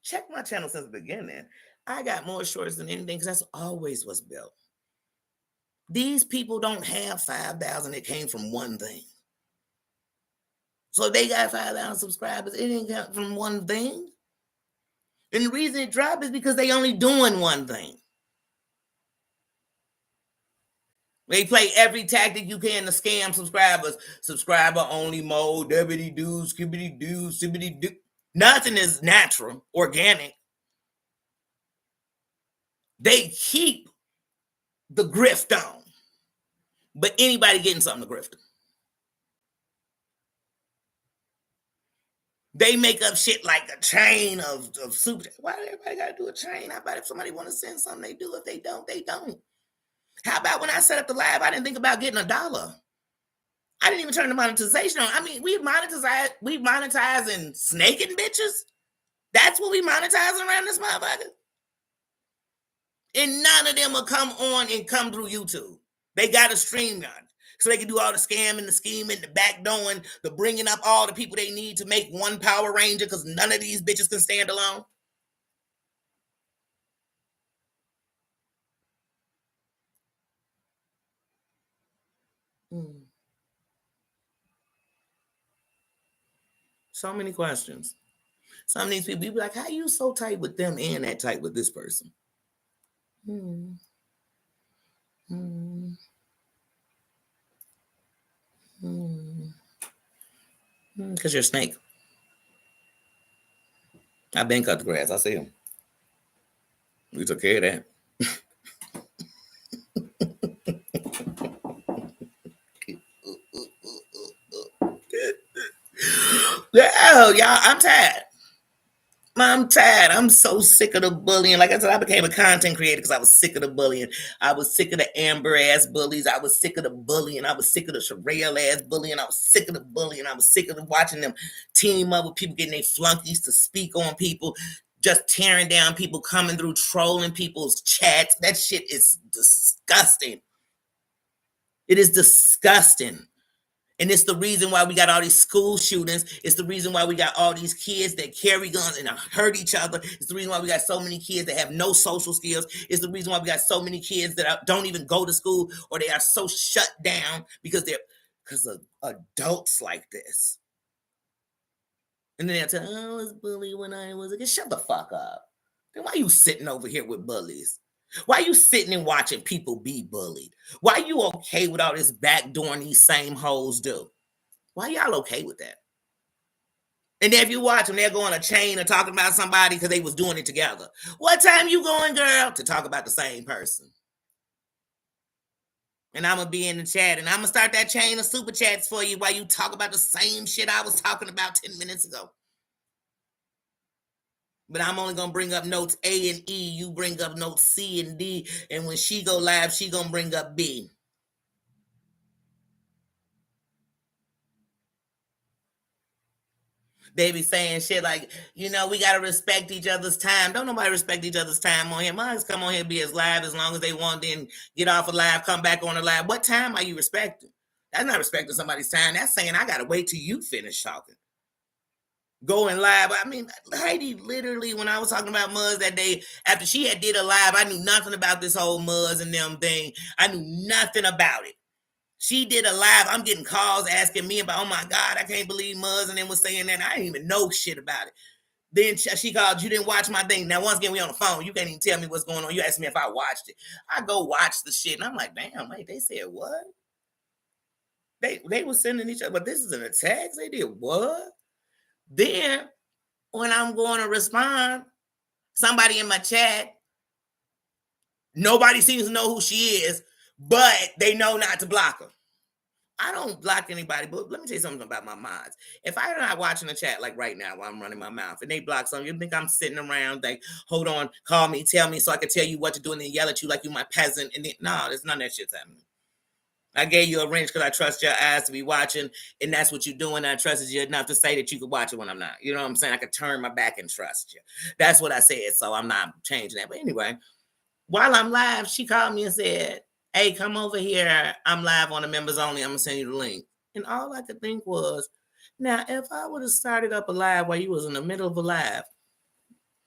check my channel since the beginning. I got more shorts than anything because that's always what's built. These people don't have 5,000 that came from one thing. So they got 5,000 subscribers. It didn't come from one thing. And the reason it dropped is because they only doing one thing. They play every tactic you can to scam subscribers. Subscriber only mode, debbity doo, skibbity doo, sibbity doo. Nothing is natural, organic. They keep the grift on. But anybody getting something to grift them. They make up shit like a chain of super. Why do everybody got to do a chain? How about if somebody want to send something, they do. If they don't, they don't. How about when I set up the live, I didn't think about getting $1. I didn't even turn the monetization on. I mean, we monetizing snaking bitches. That's what we monetizing around this motherfucker. And none of them will come on and come through YouTube. They got a stream on. So they can do all the scamming, the scheming, the backdooring, the bringing up all the people they need to make one Power Ranger because none of these bitches can stand alone. So many questions. Some of these people, you be like, how you so tight with them and that tight with this person? Because you're a snake. I've been cut the grass. I see him. We took care of that. Yeah, y'all, I'm tired. I'm tired. I'm so sick of the bullying. Like I said, I became a content creator because I was sick of the bullying. I was sick of the Amber ass bullies. I was sick of the bullying. I was sick of the Sherelle ass bullying. I was sick of the bullying. I was sick of watching them team up with people getting their flunkies to speak on people, just tearing down people, coming through, trolling people's chats. That shit is disgusting. It is disgusting. And it's the reason why we got all these school shootings. It's the reason why we got all these kids that carry guns and hurt each other. It's the reason why we got so many kids that have no social skills. It's the reason why we got so many kids that don't even go to school, or they are so shut down because of adults like this. And then they'll tell, oh, I was bullied when I was a kid. Shut the fuck up. Then why are you sitting over here with bullies? Why are you sitting and watching people be bullied? Why are you okay with all this backdooring these same hoes do? Why y'all okay with that? And then if you watch them, they'll go on a chain of talking about somebody because they was doing it together. What time you going, girl? To talk about the same person. And I'm going to be in the chat, and I'm going to start that chain of super chats for you while you talk about the same shit I was talking about 10 minutes ago. But I'm only going to bring up notes A and E. You bring up notes C and D. And when she go live, she going to bring up B. They be saying shit like, we got to respect each other's time. Don't nobody respect each other's time on here. Mine's come on here, be as live as long as they want, then get off a live, come back on a live. What time are you respecting? That's not respecting somebody's time. That's saying I got to wait till you finish talking. Going live. I mean, Heidi, literally, when I was talking about Muzz that day, after she had did a live, I knew nothing about this whole Muzz and them thing. I knew nothing about it. She did a live. I'm getting calls asking me about, oh my God, I can't believe Muzz and them was saying that. I didn't even know shit about it. Then she called, you didn't watch my thing. Now, once again, we on the phone. You can't even tell me what's going on. You asked me if I watched it. I go watch the shit. And I'm like, damn, wait, they said what? They were sending each other, but this is in a text. They did what? Then when I'm going to respond, somebody in my chat, nobody seems to know who she is, but they know not to block her. I don't block anybody, but let me tell you something about my mods. If I'm not watching the chat like right now while I'm running my mouth and they block something, you think I'm sitting around like, hold on, call me, tell me so I can tell you what to do and then yell at you like you my peasant. And then, no, there's none of that shit's happening. I gave you a wrench because I trust your eyes to be watching, and that's what you're doing. I trusted you enough to say that you could watch it when I'm not. You know what I'm saying? I could turn my back and trust you. That's what I said, so I'm not changing that. But anyway, while I'm live, she called me and said, hey, come over here. I'm live on the members only. I'm going to send you the link. And all I could think was, now, if I would have started up a live while you was in the middle of a live,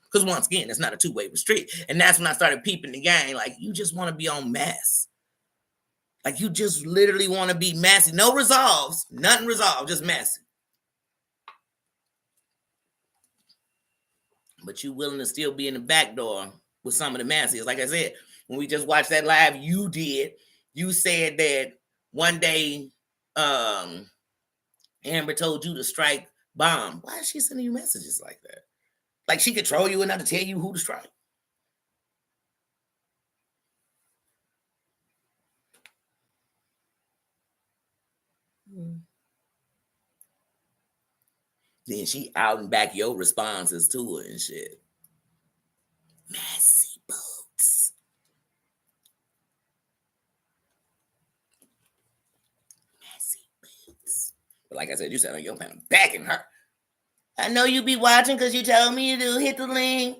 because once again, it's not a two-way street. And that's when I started peeping the game. Like, you just want to be on mess. Like, you just literally want to be messy. No resolves. Nothing resolved. Just messy. But you willing to still be in the back door with some of the messiest. Like I said, when we just watched that live, you said that one day Amber told you to strike bomb. Why is she sending you messages like that? Like she control you enough to tell you who to strike. Then she out and back your responses to her and shit. Messy boots. Messy boots. But like I said, you said on your panel, backing her. I know you be watching because you told me to hit the link.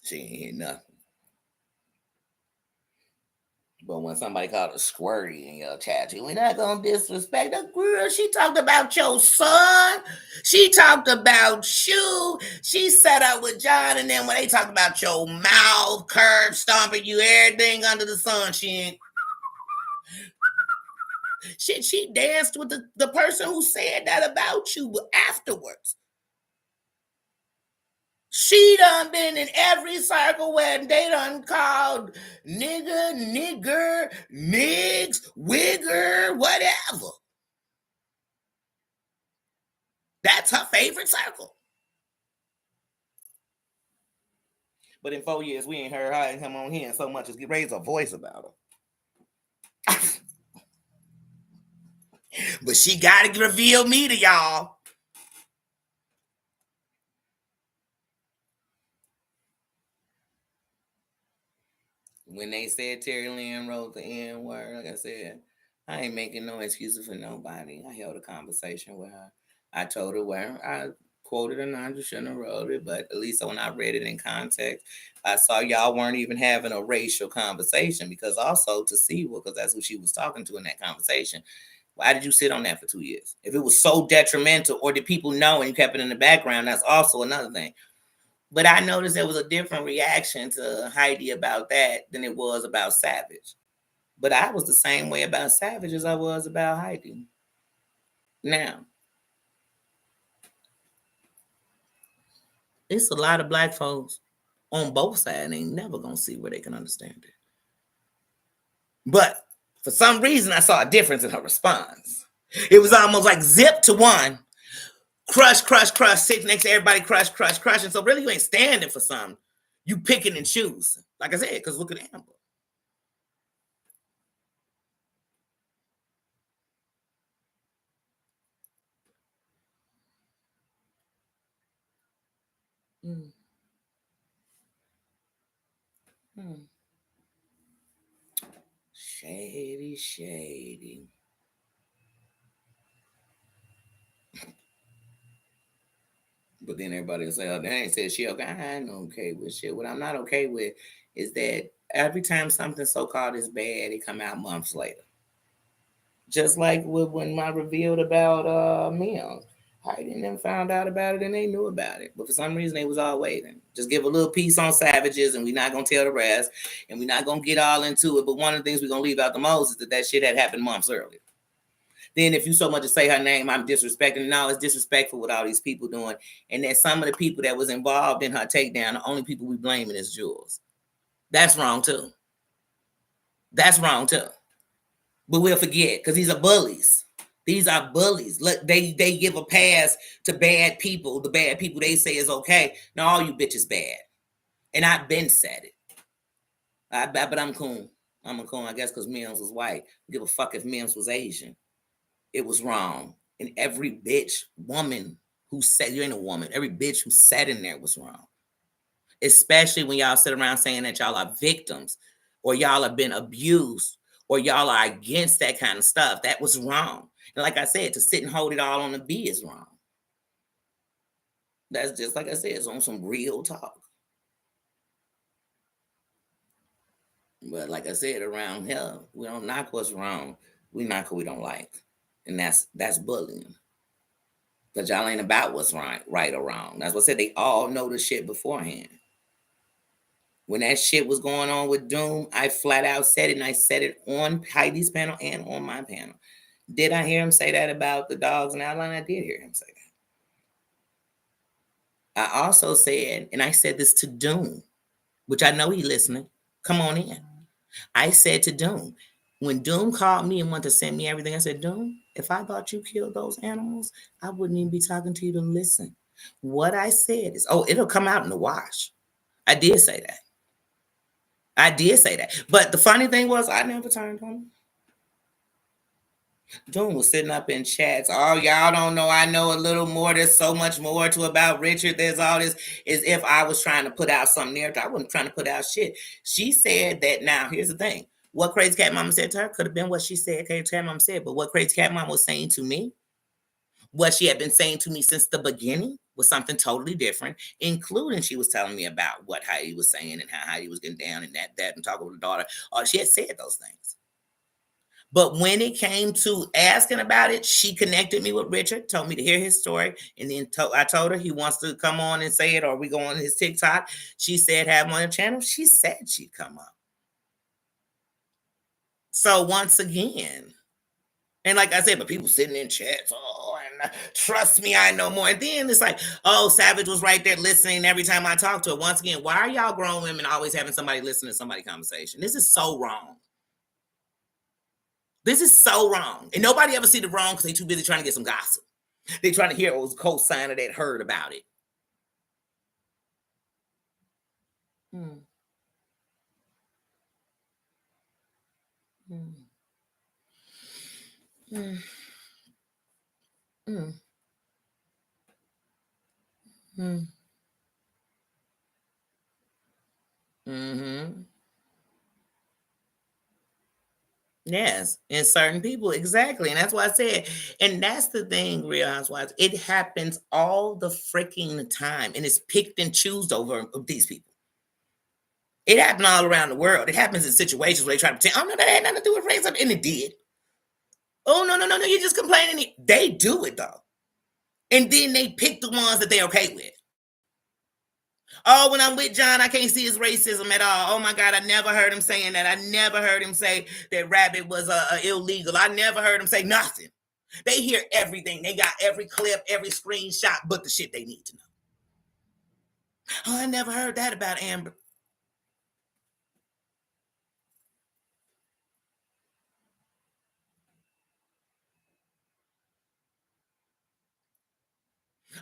She ain't hear nothing. But when somebody called her squirty in your chat, we're not going to disrespect the girl. She talked about your son. She talked about you. She set up with John, and then when they talked about your mouth, curve, stomping you, everything under the sun, she danced with the person who said that about you afterwards. She done been in every circle where they done called nigger, nigs, wigger, whatever. That's her favorite circle. But in 4 years, we ain't heard her and come on here so much as raise a voice about her. But she got to reveal me to y'all. When they said Terry Lynn wrote the N word, like I said, I ain't making no excuses for nobody. I held a conversation with her. I told her where I quoted her, and I shouldn't have wrote it, but at least when I read it in context, I saw y'all weren't even having a racial conversation, because also to see what, because that's who she was talking to in that conversation. Why did you sit on that for 2 years? If it was so detrimental, or did people know and you kept it in the background, that's also another thing. But I noticed there was a different reaction to Heidi about that than it was about Savage. But I was the same way about Savage as I was about Heidi. Now, it's a lot of black folks on both sides ain't never gonna see where they can understand it. But for some reason, I saw a difference in her response. It was almost like zip to one, crush, crush, crush, sit next to everybody, crush, crush, crush. And so really you ain't standing for something. You picking and choosing. Like I said, because look at Amber. Mm. Hmm. Shady, shady. But then everybody will say, oh, they ain't said she okay. I ain't okay with shit. What I'm not okay with is that every time something so-called is bad, it come out months later. Just like when I revealed about Mia. Heidi and them found out about it and they knew about it. But for some reason, they was all waiting. Just give a little piece on Savages and we're not going to tell the rest. And we're not going to get all into it. But one of the things we're going to leave out the most is that shit had happened months earlier. Then if you so much as say her name, I'm disrespecting. No, it's disrespectful what all these people doing. And that some of the people that was involved in her takedown, the only people we blaming is Jules. That's wrong too. That's wrong too. But we'll forget because these are bullies. These are bullies. Look, they give a pass to bad people. The bad people they say is okay. Now all you bitches bad. And I've been said it. But I'm cool. I'm a cool, I guess, because Mims was white. Give a fuck if Mims was Asian. It was wrong. And every bitch, woman who said, you ain't a woman, every bitch who sat in there was wrong. Especially when y'all sit around saying that y'all are victims or y'all have been abused or y'all are against that kind of stuff. That was wrong. And like I said, to sit and hold it all on the B is wrong. That's just like I said, it's on some real talk. But like I said, around here, we don't knock what's wrong. We knock what we don't like. And that's bullying. Because y'all ain't about what's right or wrong. That's what I said. They all know the shit beforehand. When that shit was going on with Doom, I flat out said it, and I said it on Heidi's panel and on my panel. Did I hear him say that about the dogs and outline? I did hear him say that. I also said, and I said this to Doom, which I know he's listening. Come on in. I said to Doom, when Doom called me and wanted to send me everything, I said, Doom, if I thought you killed those animals, I wouldn't even be talking to you to listen. What I said is, oh, it'll come out in the wash. I did say that. I did say that. But the funny thing was, I never turned on him. Doom was sitting up in chats. Oh, y'all don't know. I know a little more. There's so much more to about Richard. There's all this. As if I was trying to put out some narrative. I wasn't trying to put out shit. She said that. Now, here's the thing. What Crazy Cat Mama said to her could have been what she said. Crazy Cat Mama said. But what Crazy Cat Mama was saying to me, what she had been saying to me since the beginning, was something totally different, including she was telling me about what Heidi was saying and how Heidi was getting down and that and talking with her daughter. She had said those things. But when it came to asking about it, she connected me with Richard, told me to hear his story. And then I told her he wants to come on and say it, or we go on his TikTok. She said, have him on the channel. She said she'd come up. So once again, and like I said, but people sitting in chats, and trust me, I know more. And then it's like, oh, Savage was right there listening every time I talk to her. Once again, why are y'all grown women always having somebody listen to somebody's conversation? This is so wrong. This is so wrong. And nobody ever see the wrong because they too busy trying to get some gossip. They trying to hear it was co-signer that heard about it. Mm. Mm. Mm. Mm. Mm. Mm-hmm. Yes, and certain people, exactly. And that's why I said, and that's the thing, Real Housewives, it happens all the freaking time, and it's picked and choosed over these people. It happened all around the world. It happens in situations where they try to pretend, oh no, that had nothing to do with racism, and it did. Oh no, no, no, no, you're just complaining. They do it though. And then they pick the ones that they're okay with. Oh, when I'm with John, I can't see his racism at all. Oh my God, I never heard him saying that. I never heard him say that rabbit was illegal. I never heard him say nothing. They hear everything. They got every clip, every screenshot, but the shit they need to know. Oh, I never heard that about Amber.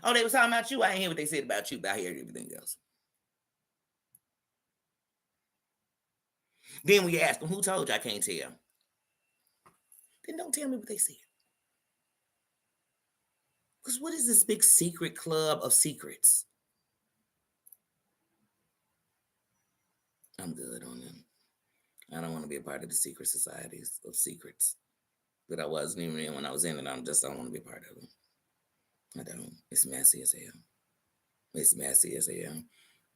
Oh, they was talking about you. I ain't hear what they said about you, but I heard everything else. Then we ask them, who told you? I can't tell. Then don't tell me what they said. Because what is this big secret club of secrets? I'm good on them. I don't want to be a part of the secret societies of secrets that I wasn't even in when I was in it. I just don't want to be a part of them. I don't. It's messy as hell. It's messy as hell.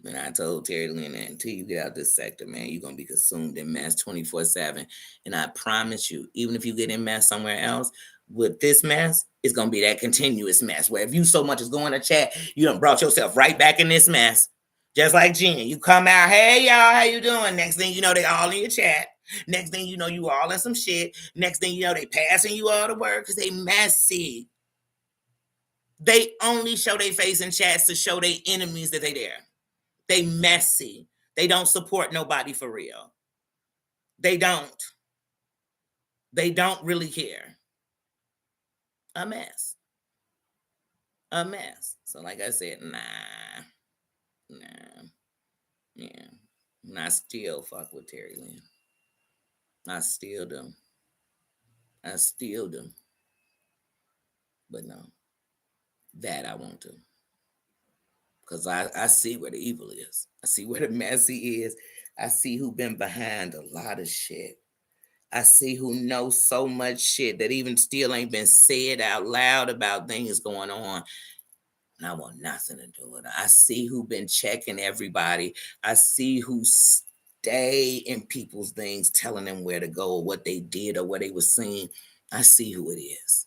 And I told Terry Lynn that until you get out this sector, man, you're gonna be consumed in mess 24/7. And I promise you, even if you get in mess somewhere else, with this mess, it's gonna be that continuous mess. Where if you so much as going to chat, you done brought yourself right back in this mess. Just like Jen, you come out, hey y'all, how you doing? Next thing you know, they all in your chat. Next thing you know, you all in some shit. Next thing you know, they passing you all the word because they messy. They only show their face in chats to show their enemies that they there. They messy. They don't support nobody for real. They don't. They don't really care. A mess. A mess. So like I said, nah, yeah. And I still fuck with Terry Lynn. I still do. I still do. But no, that I won't do. Because I see where the evil is. I see where the messy is. I see who been behind a lot of shit. I see who knows so much shit that even still ain't been said out loud about things going on. And I want nothing to do with it. I see who been checking everybody. I see who stay in people's things, telling them where to go or what they did or what they were seeing. I see who it is.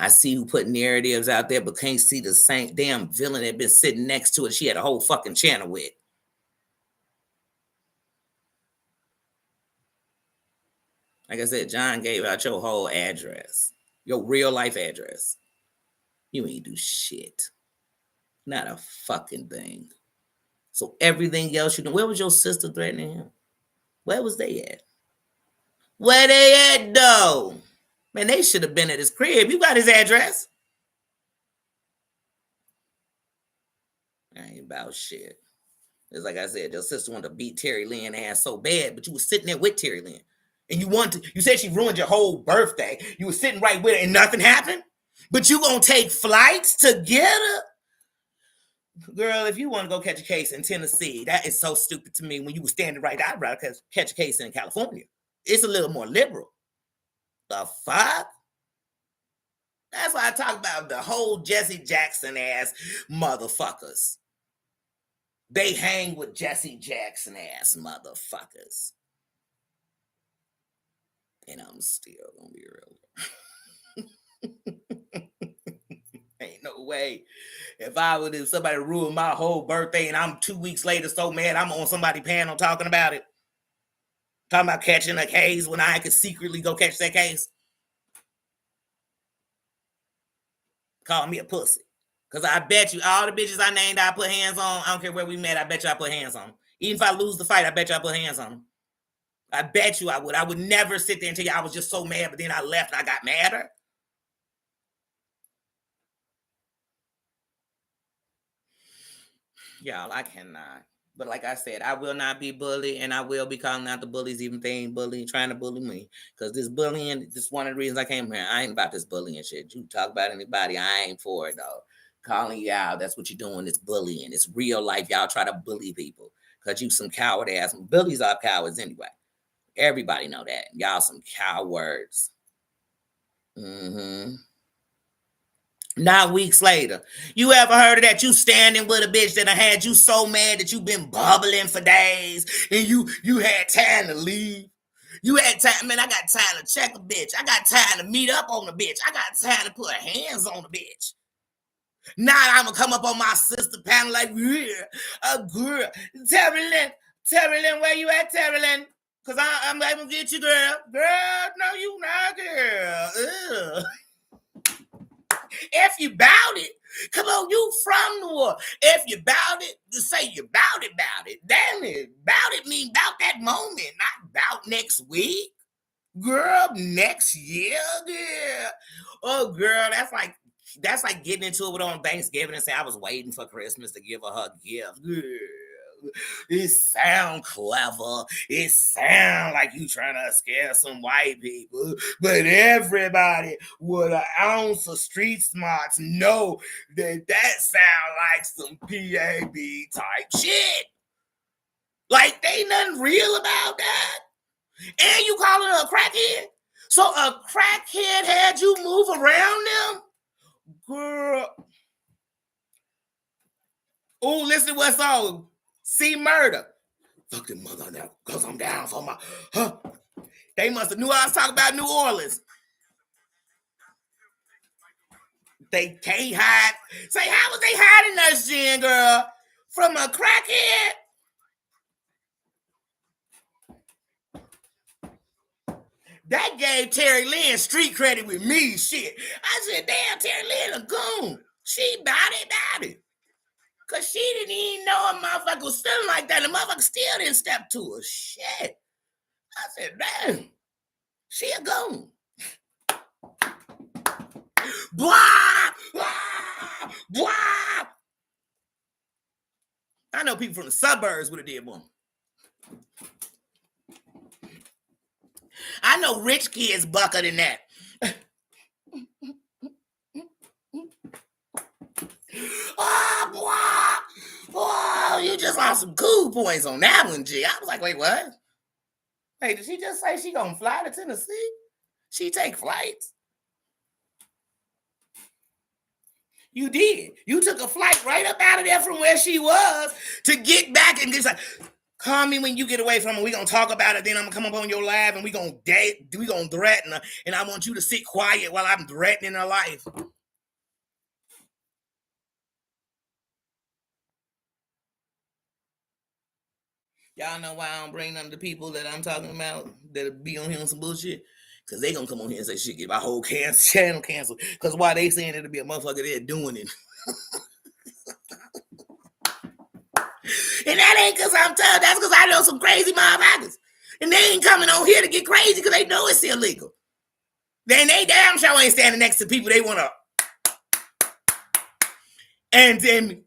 I see who put narratives out there but can't see the same damn villain that been sitting next to it. She had a whole fucking channel with. Like I said, John gave out your whole address, your real life address. You ain't do shit. Not a fucking thing. So everything else you know, where was your sister threatening him? Where was they at? Where they at though? Man, they should have been at his crib. You got his address. I ain't about shit. It's like I said, your sister wanted to beat Terry Lynn ass so bad, but you was sitting there with Terry Lynn. And you said she ruined your whole birthday. You was sitting right with her and nothing happened. But you gonna take flights to get her? Girl, if you want to go catch a case in Tennessee, that is so stupid to me when you were standing right there. I'd rather catch a case in California. It's a little more liberal. The fuck? That's why I talk about the whole Jesse Jackson ass motherfuckers. They hang with Jesse Jackson ass motherfuckers. And I'm still gonna be real. Ain't no way. If somebody ruined my whole birthday and I'm 2 weeks later so mad I'm on somebody's panel talking about it. Talking about catching a case when I could secretly go catch that case. Call me a pussy. Cause I bet you all the bitches I named I put hands on. I don't care where we met, I bet you I put hands on them. Even if I lose the fight, I bet you I put hands on them. I bet you I would. I would never sit there and tell you I was just so mad, but then I left and I got madder. Y'all, I cannot. But like I said, I will not be bullied, and I will be calling out the bullies, even if they ain't bullying, trying to bully me. Because this bullying, this is one of the reasons I came here. I ain't about this bullying shit. You talk about anybody, I ain't for it, though. Calling you out, that's what you're doing. It's bullying. It's real life. Y'all try to bully people because you some coward ass. Bullies are cowards anyway. Everybody know that. Y'all some cowards. Mm-hmm. Not weeks later. You ever heard of that? You standing with a bitch that I had you so mad that you been bubbling for days and you had time to leave. You had time, man. I got time to check a bitch. I got time to meet up on the bitch. I got time to put hands on the bitch. Now I'm gonna come up on my sister panel like, yeah, a girl. Terrelyn, where you at, Terrelyn? Cause I'm gonna get you, girl. Girl, no, you not, girl. Ugh. If you bout it, come on, you from New Orleans. If you bout it, just say you bout it. Damn it, bout it mean bout that moment, not bout next week. Girl, next year, girl. Oh, girl, that's like getting into it on Thanksgiving and say I was waiting for Christmas to give her gift. Girl. It sound clever. It sound like you trying to scare some white people. But everybody with an ounce of street smarts know that sound like some PAB type shit. Like, they nothing real about that. And you calling her a crackhead? So a crackhead had you move around them? Girl. Oh, listen to what's on. See murder. Fuck the mother now, because I'm down for my... They must have knew I was talking about New Orleans. They can't hide. Say, how was they hiding us, Jen, girl? From a crackhead? That gave Terry Lynn street credit with me, shit. I said, damn, Terry Lynn a goon. She bout it. Because she didn't even know a motherfucker was feeling like that. The motherfucker still didn't step to her. Shit. I said, damn, she a goon. Blah, blah, blah. I know people from the suburbs would have did one. I know rich kids bucker than that. Oh, you just lost some cool points on that one, G. I was like, wait, what? Hey, did she just say she gonna fly to Tennessee? She take flights? You did. You took a flight right up out of there from where she was to get back and just like, call me when you get away from her. We're gonna talk about it. Then I'm gonna come up on your live and we're gonna date. We're gonna threaten her. And I want you to sit quiet while I'm threatening her life. Y'all know why I don't bring none of the people that I'm talking about that be on here on some bullshit? Because they gonna come on here and say, shit, get my whole channel canceled. Because why they saying it'll be a motherfucker there doing it. And that ain't because I'm tough. That's because I know some crazy motherfuckers. And they ain't coming on here to get crazy because they know it's illegal. Then they damn sure ain't standing next to people they want to. And then,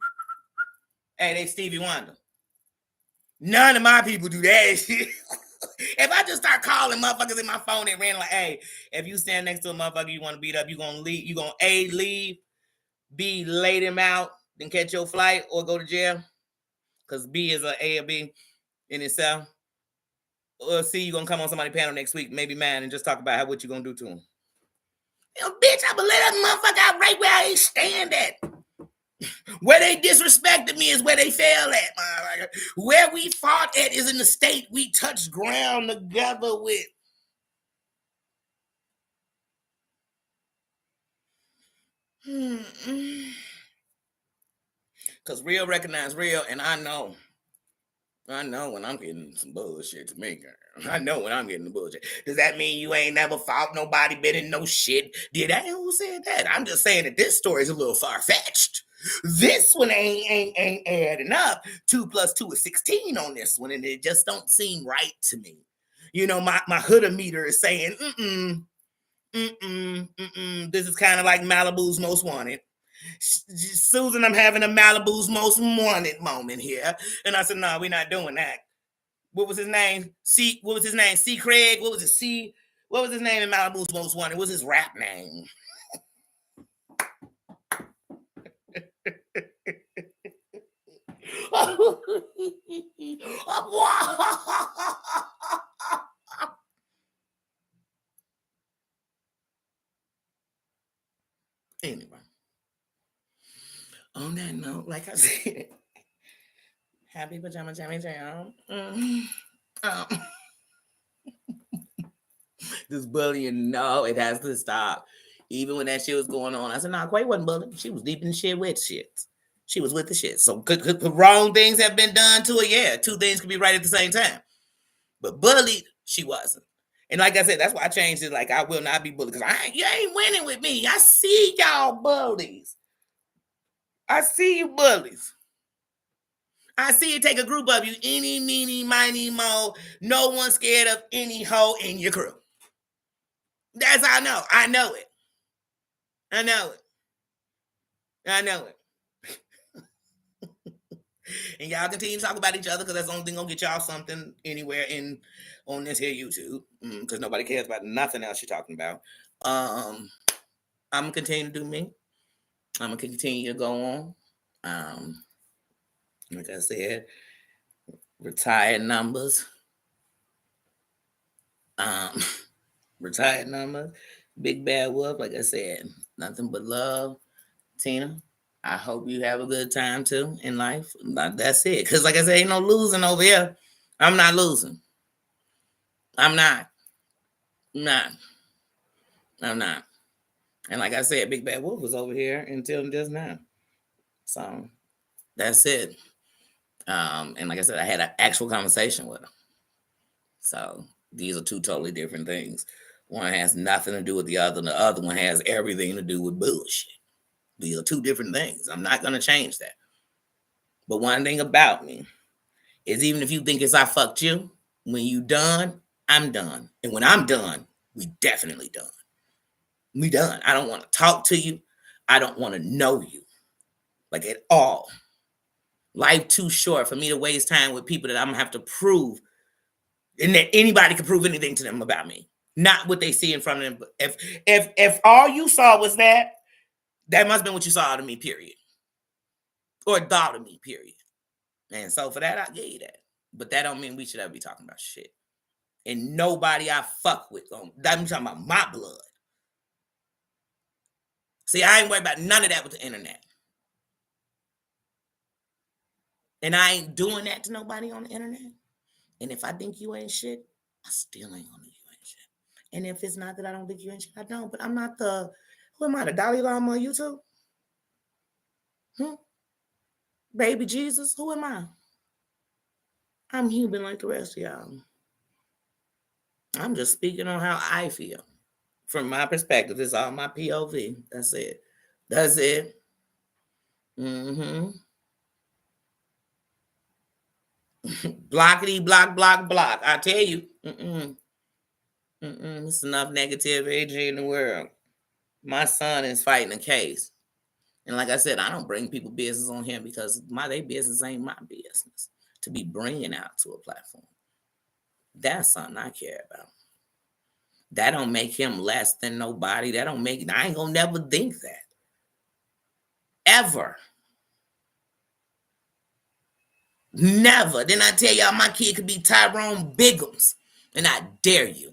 hey, they Stevie Wonder. None of my people do that shit. If I just start calling motherfuckers in my phone and ran like, hey, if you stand next to a motherfucker you want to beat up, you gonna leave, you gonna A, leave, B, lay them out, then catch your flight or go to jail. Because B is a or B in itself. Or C, you gonna come on somebody's panel next week, maybe mine, and just talk about what you gonna do to them. You know, bitch, I'm gonna let that motherfucker out right where I ain't stand at. Where they disrespected me is where they fell at. Where we fought at is in the state we touched ground together with. Because real recognize real, and I know when I'm getting some bullshit to me, girl. I know when I'm getting the bullshit. Does that mean you ain't never fought nobody, been in no shit? Did I? Who said that? I'm just saying that this story is a little far-fetched. This one ain't adding up. 2 + 2 is 16 on this one, and it just don't seem right to me. You know, my hoodometer is saying, this is kind of like Malibu's Most Wanted. Susan, I'm having a Malibu's most wanted moment here. And I said, no, we're not doing that. What was his name? What was his name? C. Craig? What was it? What was his name in Malibu's most wanted? What was his rap name? Anyway, on that note, like I said, happy pajama jammy jam. This bullying, no, it has to stop. Even when that shit was going on, I said, nah, Quay wasn't bullying. She was deep in the shit with shit. She was with the shit. So could wrong things have been done to her? Yeah, two things could be right at the same time. But bullied, she wasn't. And like I said, that's why I changed it. Like, I will not be bullied. Because you ain't winning with me. I see y'all bullies. I see you bullies. I see it take a group of you, any, meeny, miny, mo. No one scared of any hoe in your crew. That's how I know. I know it. I know it. I know it. And y'all continue to talk about each other because that's the only thing gonna get y'all something anywhere on this here YouTube. Because nobody cares about nothing else you're talking about. I'm gonna continue to do me. I'm gonna continue to go on. Like I said, retired numbers. Retired numbers. Big Bad Wolf. Like I said, nothing but love. Tina, I hope you have a good time too in life. That's it. Because like I said, ain't no losing over here. I'm not losing. I'm not. I'm not. And like I said, Big Bad Wolf was over here until just now. So that's it. And like I said, I had an actual conversation with him. So these are two totally different things. One has nothing to do with the other, and the other one has everything to do with bullshit. These are two different things. I'm not going to change that. But one thing about me is even if you think it's I fucked you, when you done, I'm done. And when I'm done, we definitely done. We done. I don't want to talk to you. I don't want to know you. Like at all. Life too short for me to waste time with people that I'm going to have to prove. And that anybody can prove anything to them about me. Not what they see in front of them. If all you saw was that must have been what you saw out of me, period. Or thought of me, period. And so for that, I gave you that. But that don't mean we should ever be talking about shit. And nobody I fuck with. I'm talking about my blood. See, I ain't worried about none of that with the internet. And I ain't doing that to nobody on the internet. And if I think you ain't shit, I still ain't gonna think you ain't shit. And if it's not that I don't think you ain't shit, I don't. But I'm not who am I, the Dalai Lama on YouTube? Baby Jesus, who am I? I'm human like the rest of y'all. I'm just speaking on how I feel. From my perspective, it's all my POV. That's it. That's it. Blockity, block, block, block. I tell you. It's enough negativity in the world. My son is fighting a case. And like I said, I don't bring people business on him because their business ain't my business to be bringing out to a platform. That's something I care about. That don't make him less than nobody. I ain't gonna never think that. Ever. Never. Then I tell y'all my kid could be Tyrone Biggums. And I dare you.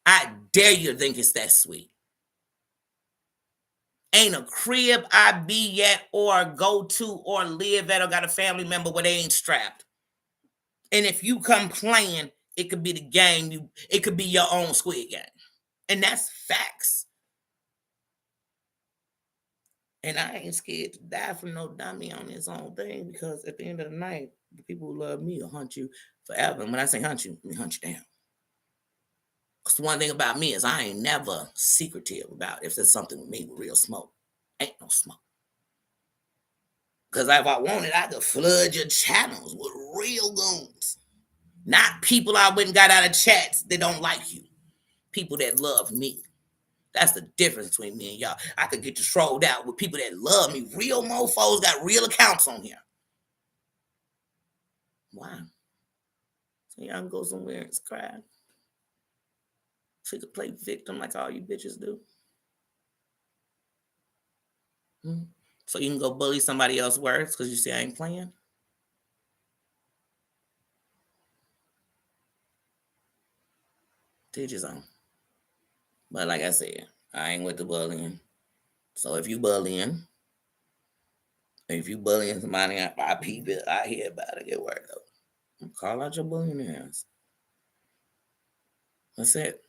I dare you to think it's that sweet. Ain't a crib I be at or go to or live at or got a family member where they ain't strapped. And if you come playing, it could be the game. It could be your own Squid Game. And that's facts. And I ain't scared to die for no dummy on this own thing because at the end of the night, the people who love me will hunt you forever. And when I say hunt you, I mean hunt you down. Because one thing about me is I ain't never secretive about if there's something with me with real smoke. Ain't no smoke. Because if I wanted, I could flood your channels with real goons. Not people I went and got out of chats that don't like you. People that love me. That's the difference between me and y'all. I could get you trolled out with people that love me. Real mofos got real accounts on here. Why? So y'all can go somewhere and cry. So you could play victim like all you bitches do. So you can go bully somebody else's words because you see I ain't playing. Teach his own. But like I said, I ain't with the bullying. So if you bullying somebody, I peep it, I hear about it, get worked up. Call out your bullying ass. That's it.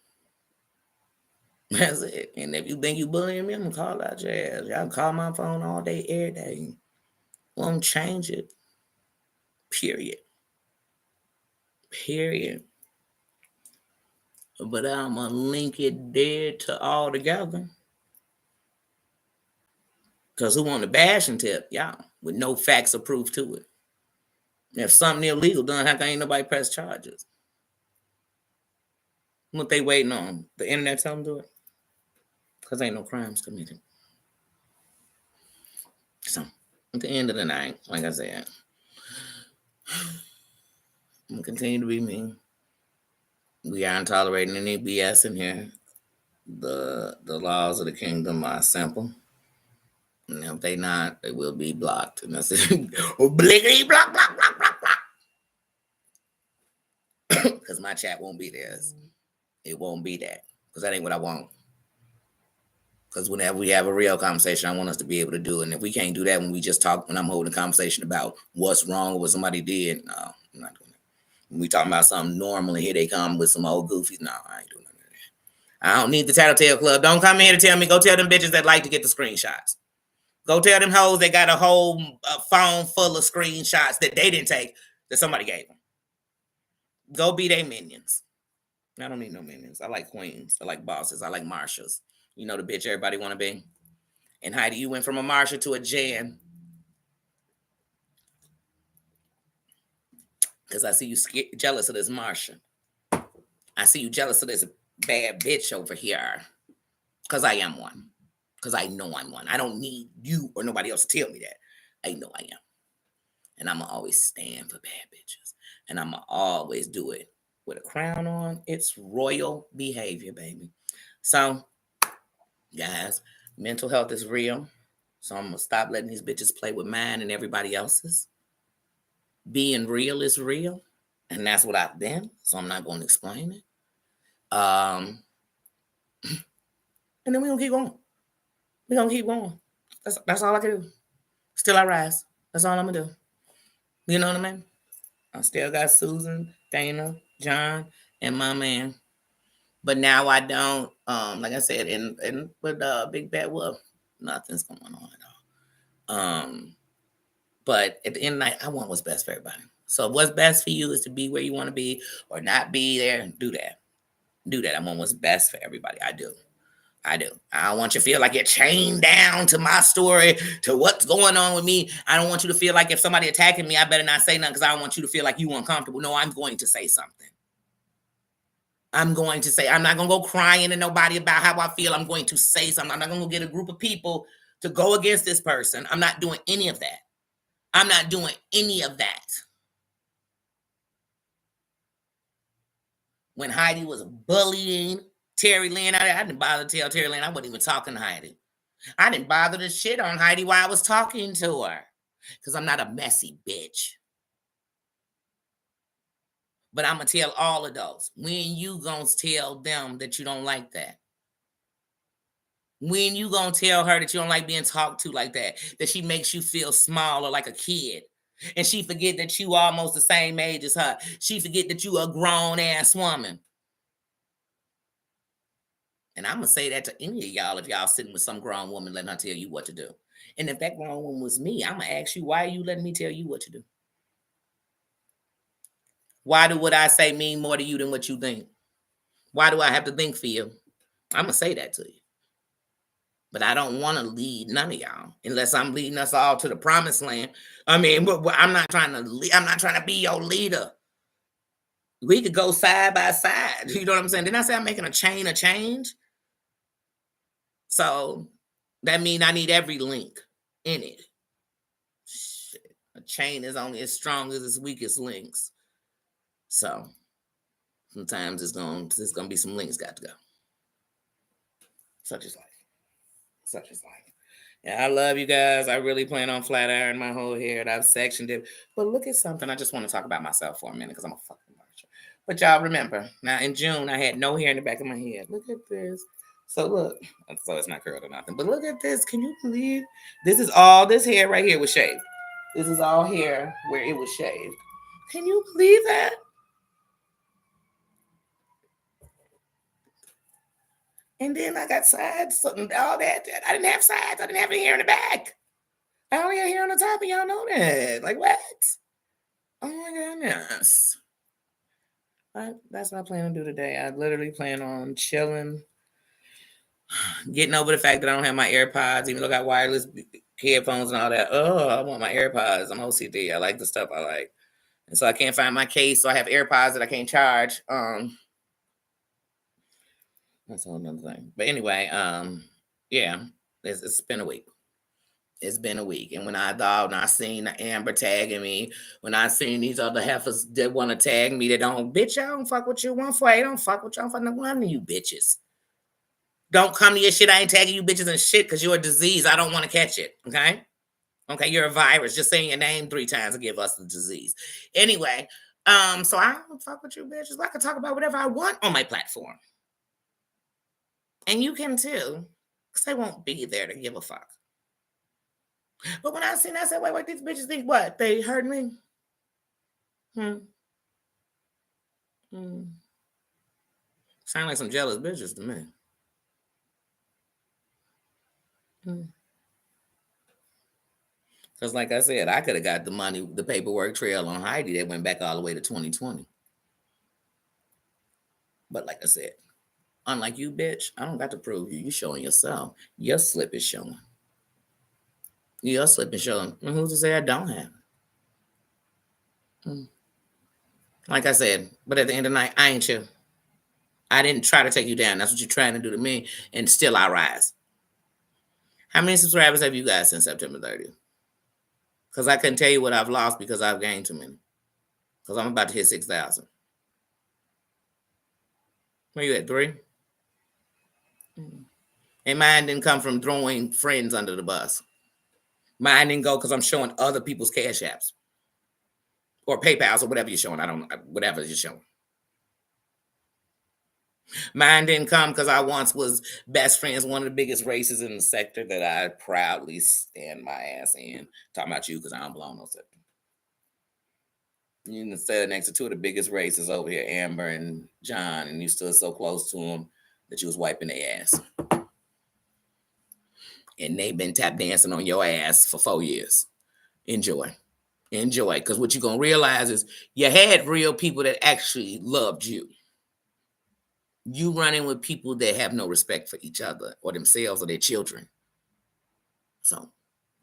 That's it. And if you think you bullying me, I'm gonna call out your ass. Y'all call my phone all day, every day. Won't change it. Period. But I'm gonna link it dead to all together. Because who want to bash and tip? Y'all, with no facts or proof to it. If something illegal done, how come ain't nobody press charges? What they waiting on? The internet tell them to do it? Because ain't no crimes committed. So, at the end of the night, like I said, I'm going to continue to be me. We aren't tolerating any BS in here. The laws of the kingdom are simple. And if they not, they will be blocked. And that's it. Bliggity, block, block, block, block, block. Because my chat won't be there. It won't be that. Because that ain't what I want. Because whenever we have a real conversation, I want us to be able to do it. And if we can't do that when we just talk, when I'm holding a conversation about what's wrong or what somebody did, no, I'm not doing it. When we talking about something normal and here they come with some old goofies, no, I ain't doing none of that. I don't need the Tattletale Club. Don't come in here to tell me. Go tell them bitches that like to get the screenshots. Go tell them hoes they got a whole phone full of screenshots that they didn't take, that somebody gave them. Go be they minions. I don't need no minions. I like queens. I like bosses. I like Marshals. You know the bitch everybody want to be. And Heidi, you went from a Marsha to a Jan. Because I see you jealous of this Marsha. I see you jealous of this bad bitch over here. Because I am one. Because I know I'm one. I don't need you or nobody else to tell me that. I know I am. And I'm going to always stand for bad bitches. And I'm going to always do it with a crown on. It's royal behavior, baby. So, guys, mental health is real. So I'm going to stop letting these bitches play with mine and everybody else's. Being real is real. And that's what I've been. So I'm not going to explain it. And then we're going to keep going. We're going to keep going. That's all I can do. Still I rise. That's all I'm going to do. You know what I mean? I still got Susan, Dana, John, and my man. But now I don't, like I said, and with Big Bad Wolf, nothing's going on at all. But at the end of the night, I want what's best for everybody. So what's best for you is to be where you want to be or not be there. Do that. Do that. I want what's best for everybody. I do. I don't want you to feel like you're chained down to my story, to what's going on with me. I don't want you to feel like if somebody attacking me, I better not say nothing because I don't want you to feel like you uncomfortable. No, I'm going to say something. I'm going to say, I'm not going to go crying to nobody about how I feel. I'm going to say something. I'm not going to get a group of people to go against this person. I'm not doing any of that. I'm not doing any of that. When Heidi was bullying Terry Lynn, I didn't bother to tell Terry Lynn I wasn't even talking to Heidi. I didn't bother to shit on Heidi while I was talking to her. Because I'm not a messy bitch. But I'm going to tell all of those. When you going to tell them that you don't like that? When you going to tell her that you don't like being talked to like that? That she makes you feel small or like a kid? And she forget that you almost the same age as her. She forget that you a grown-ass woman. And I'm going to say that to any of y'all if y'all sitting with some grown woman letting her tell you what to do. And if that grown woman was me, I'm going to ask you, why are you letting me tell you what to do? Why do what I say mean more to you than what you think? Why do I have to think for you? I'm going to say that to you. But I don't want to lead none of y'all unless I'm leading us all to the promised land. I mean, I'm not trying to be your leader. We could go side by side. You know what I'm saying? Didn't I say I'm making a chain of change? So that means I need every link in it. Shit. A chain is only as strong as its weakest links. So sometimes there's gonna be some links got to go. Such is life. Such is life. Yeah, I love you guys. I really plan on flat ironing my whole hair. And I've sectioned it. But look at something. I just want to talk about myself for a minute because I'm a fucking marcher. But y'all remember, now in June, I had no hair in the back of my head. Look at this. So look. So it's not curled or nothing. But look at this. Can you believe this hair right here was shaved? This is all hair where it was shaved. Can you believe that? And then I got sides and all that. I didn't have sides. I didn't have any hair in the back. I only have hair on the top, and y'all know that. Like, what? Oh, my goodness. That's what I plan to do today. I literally plan on chilling, getting over the fact that I don't have my AirPods, even though I got wireless headphones and all that. Oh, I want my AirPods. I'm OCD. I like the stuff I like. And so I can't find my case, so I have AirPods that I can't charge. That's a whole nother thing. But anyway, yeah, it's been a week. It's been a week. And when I seen Amber tagging me, when I seen these other heifers that want to tag me, that don't, bitch, I don't fuck with you. One for 8, don't fuck with you. I don't fuck with none of you bitches. Don't come to your shit. I ain't tagging you bitches and shit because you're a disease. I don't want to catch it. Okay? Okay, you're a virus. Just saying your name 3 times will give us the disease. Anyway, so I don't fuck with you bitches. I can talk about whatever I want on my platform. And you can too. Because they won't be there to give a fuck. But when I seen that, I said, wait, these bitches think what? They heard me? Sound like some jealous bitches to me. Because like I said, I could have got the money, the paperwork trail on Heidi that went back all the way to 2020. But like I said, unlike you, bitch, I don't got to prove you. You showing yourself. Your slip is showing. Your slip is showing. And who's to say I don't have it? Like I said, but at the end of the night, I ain't you. I didn't try to take you down. That's what you're trying to do to me. And still I rise. How many subscribers have you got since September 30th? Because I couldn't tell you what I've lost because I've gained too many. Because I'm about to hit 6,000. Where you at, 3? And mine didn't come from throwing friends under the bus. Mine didn't go because I'm showing other people's cash apps. Or PayPals or whatever you're showing. I don't know. Whatever you're showing. Mine didn't come because I once was best friends, one of the biggest races in the sector that I proudly stand my ass in. Talking about you because I don't belong no sector. You stood next to 2 of the biggest races over here, Amber and John, and you stood so close to them that you was wiping their ass. And they've been tap dancing on your ass for 4 years. Enjoy. Because what you're going to realize is you had real people that actually loved you. You running with people that have no respect for each other or themselves or their children. So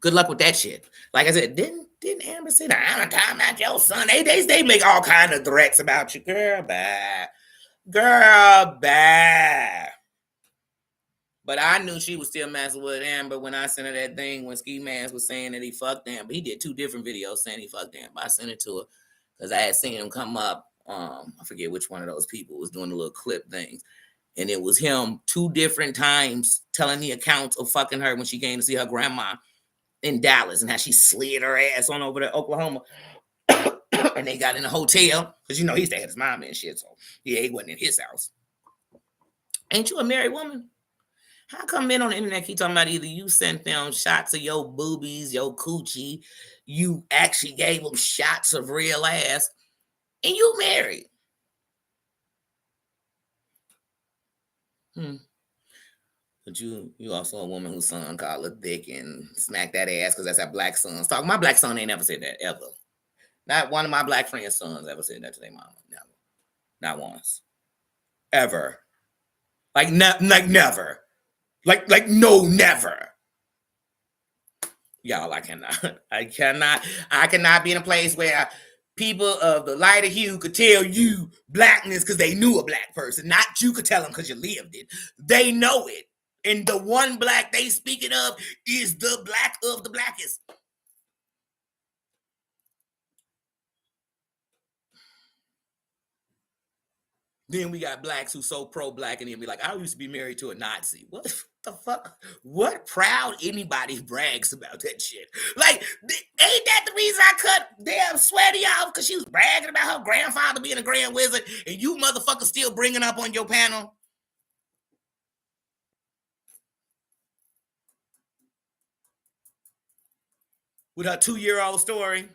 good luck with that shit. Like I said, didn't Amber say that? I'm talking about your son. They make all kind of threats about you. Girl, bad. Girl, bad. But I knew she was still messing with Amber when I sent her that thing when Ski Mask was saying that he fucked Amber. He did 2 different videos saying he fucked Amber. I sent it to her because I had seen him come up. I forget which one of those people was doing the little clip things. And it was him 2 different times telling the accounts of fucking her when she came to see her grandma in Dallas and how she slid her ass on over to Oklahoma. And they got in a hotel because, you know, he stayed at his mom and shit. So, yeah, he wasn't in his house. Ain't you a married woman? How come men on the internet keep talking about either you sent them shots of your boobies, your coochie, you actually gave them shots of real ass, and you married? But you also a woman whose son called her thick and smacked that ass because that's how black sons talk. My black son ain't never said that, ever. Not one of my black friends' sons ever said that to their mama. Never. Not once. Ever. Like never. Like no, never. Y'all, I cannot be in a place where people of the lighter hue could tell you blackness because they knew a black person. Not you could tell them because you lived it. They know it. And the one black they speaking of is the black of the blackest. Then we got blacks who so pro-black and he'll be like, I used to be married to a Nazi. What the fuck? What proud anybody brags about that shit? Like, ain't that the reason I cut damn Sweaty off? Because she was bragging about her grandfather being a grand wizard and you motherfuckers still bringing up on your panel? With her 2-year-old story.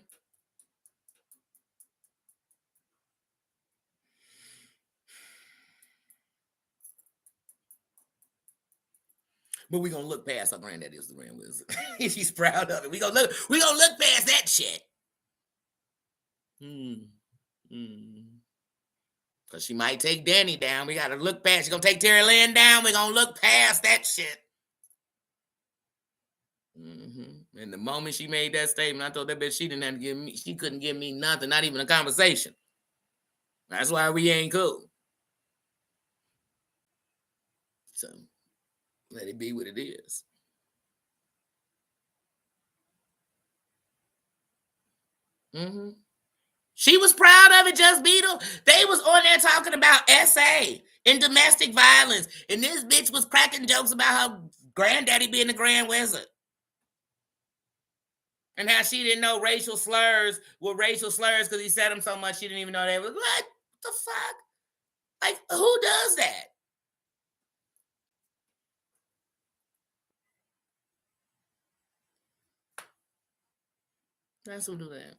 But we're gonna look past her granddaddy is the grand wizard. She's proud of it. We're gonna look past that shit. Because she might take Danny down. We gotta look past. She's gonna take Terry Lynn down. We're gonna look past that shit. And the moment she made that statement, I told that bitch she didn't have to give me, she couldn't give me nothing, not even a conversation. That's why we ain't cool. So let it be what it is. She was proud of it, Just Beetle. They was on there talking about SA and domestic violence. And this bitch was cracking jokes about her granddaddy being the grand wizard. And how she didn't know racial slurs were racial slurs because he said them so much she didn't even know they were. What the fuck? Like, who does that? That's who do that.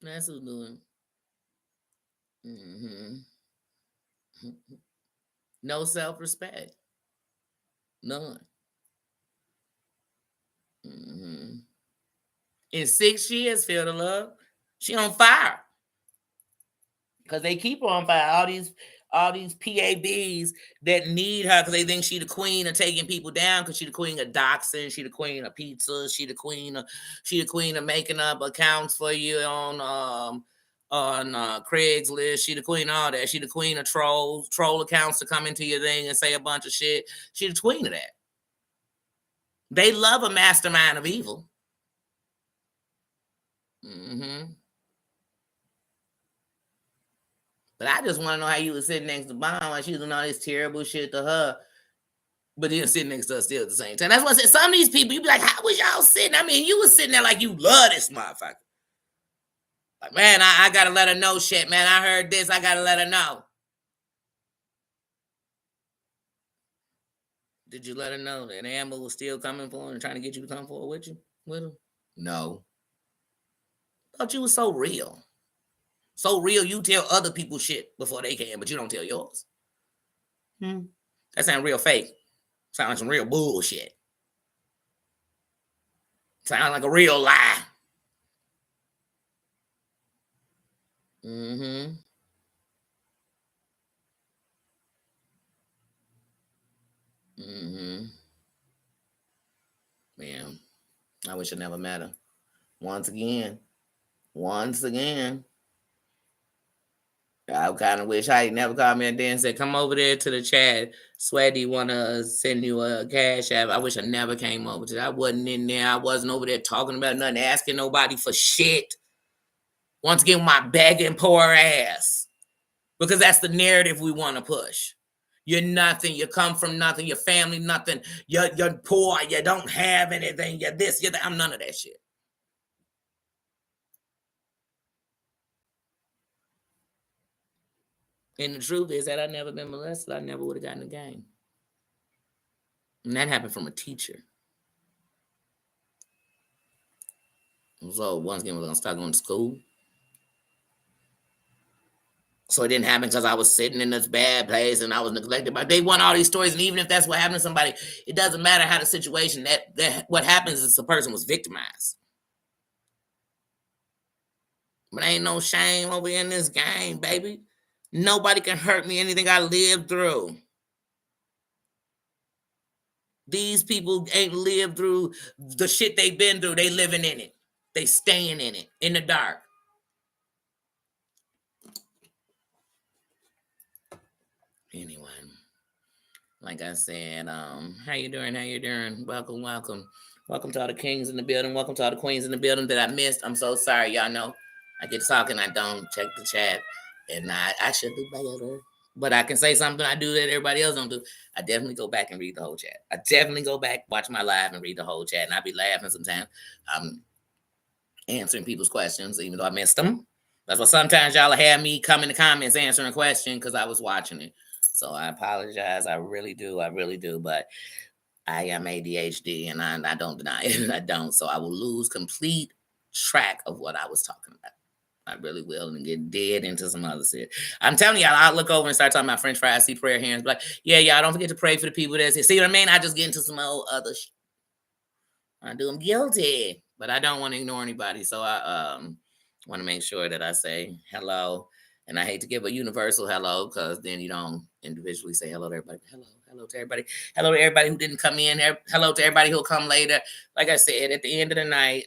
That's who do it. No self-respect. None. In 6 years, feel the love. She on fire. Because they keep her on fire. All these PABs that need her because they think she the queen of taking people down because she the queen of doxing, she the queen of pizza, she the queen of making up accounts for you on Craigslist. She the queen of all that. She the queen of troll accounts to come into your thing and say a bunch of shit. She the queen of that. They love a mastermind of evil. But I just want to know how you was sitting next to Bomb while she was doing all this terrible shit to her, but then sitting next to her still at the same time. That's what I said. Some of these people, you be like, how was y'all sitting? I mean, you was sitting there like you love this motherfucker. Like, man, I got to let her know shit, man. I heard this. I got to let her know. Did you let her know that Amber was still coming for her and trying to get you to come forward with you? With her? No. Thought you was so real. So real, you tell other people shit before they can, but you don't tell yours. That sounds real fake. Sound like some real bullshit. Sound like a real lie. Man, I wish I never met her. Once again, I kind of wish I never called me a day and said, come over there to the chat. Sweaty want to send you a cash app. I wish I never came over to that. I wasn't in there. I wasn't over there talking about nothing, asking nobody for shit. Once again, my begging poor ass. Because that's the narrative we want to push. You're nothing. You come from nothing. Your family, nothing. You're poor. You don't have anything. You're this. You're that. I'm none of that shit. And the truth is that I never been molested. I never would have gotten the game. And that happened from a teacher. So once again, we're going to start going to school. So it didn't happen because I was sitting in this bad place and I was neglected. But they want all these stories. And even if that's what happened to somebody, it doesn't matter how the situation, that what happens is the person was victimized. But ain't no shame over in this game, baby. Nobody can hurt me, anything I lived through. These people ain't lived through the shit they've been through. They living in it. They staying in it, in the dark. Anyway, Like I said, how you doing? How you doing? Welcome, welcome. Welcome to all the kings in the building. Welcome to all the queens in the building that I missed. I'm so sorry. Y'all know I get talking, I don't check the chat. And I should do better. But I can say something I do that everybody else don't do. I definitely go back and read the whole chat. I definitely go back, watch my live, and read the whole chat. And I be laughing sometimes. Answering people's questions, even though I missed them. That's why sometimes y'all have me come in the comments answering a question because I was watching it. So I apologize. I really do. I really do. But I am ADHD and I don't deny it. I don't. So I will lose complete track of what I was talking about. I really will and get dead into some other shit. I'm telling y'all, I'll look over and start talking about French fries, see prayer hands, like, yeah, y'all don't forget to pray for the people that's here. See what I mean? I just get into some old other shit. I do. I'm guilty, but I don't want to ignore anybody. So I want to make sure that I say hello. And I hate to give a universal hello because then you don't individually say hello to everybody. Hello to everybody. Hello to everybody who didn't come in. Hello to everybody who'll come later. Like I said, at the end of the night,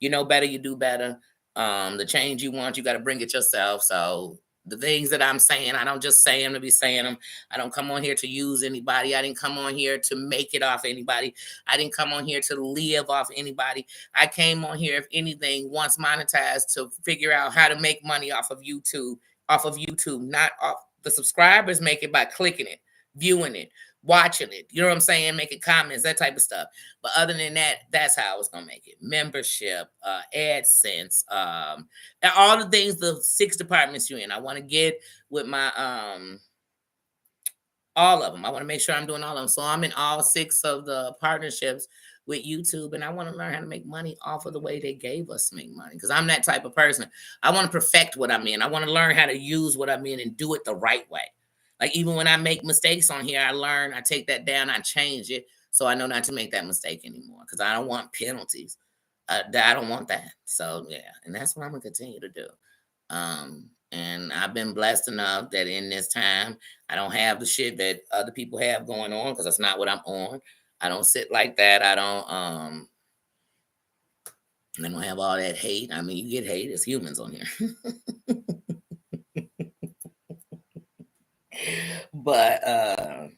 you know better, you do better. The change you want, you got to bring it yourself. So the things that I'm saying, I don't just say them to be saying them. I don't come on here to use anybody. I didn't come on here to make it off anybody. I didn't come on here to live off anybody. I came on here, if anything, once monetized to figure out how to make money off of YouTube, not off the subscribers make it by clicking it, viewing it, watching it. You know what I'm saying? Making comments, that type of stuff. But other than that, that's how I was gonna make it. Membership, AdSense, and all the things, the 6 departments you're in. I want to get with my all of them. I want to make sure I'm doing all of them. So I'm in all 6 of the partnerships with YouTube, and I want to learn how to make money off of the way they gave us to make money. Because I'm that type of person. I want to perfect what I'm in. I want to learn how to use what I'm in and do it the right way. Like even when I make mistakes on here, I learn, I take that down, I change it so I know not to make that mistake anymore because I don't want penalties. I don't want that. So yeah, and that's what I'm gonna continue to do. And I've been blessed enough that in this time, I don't have the shit that other people have going on because that's not what I'm on. I don't sit like that. I don't have all that hate. I mean, you get hate as humans on here. But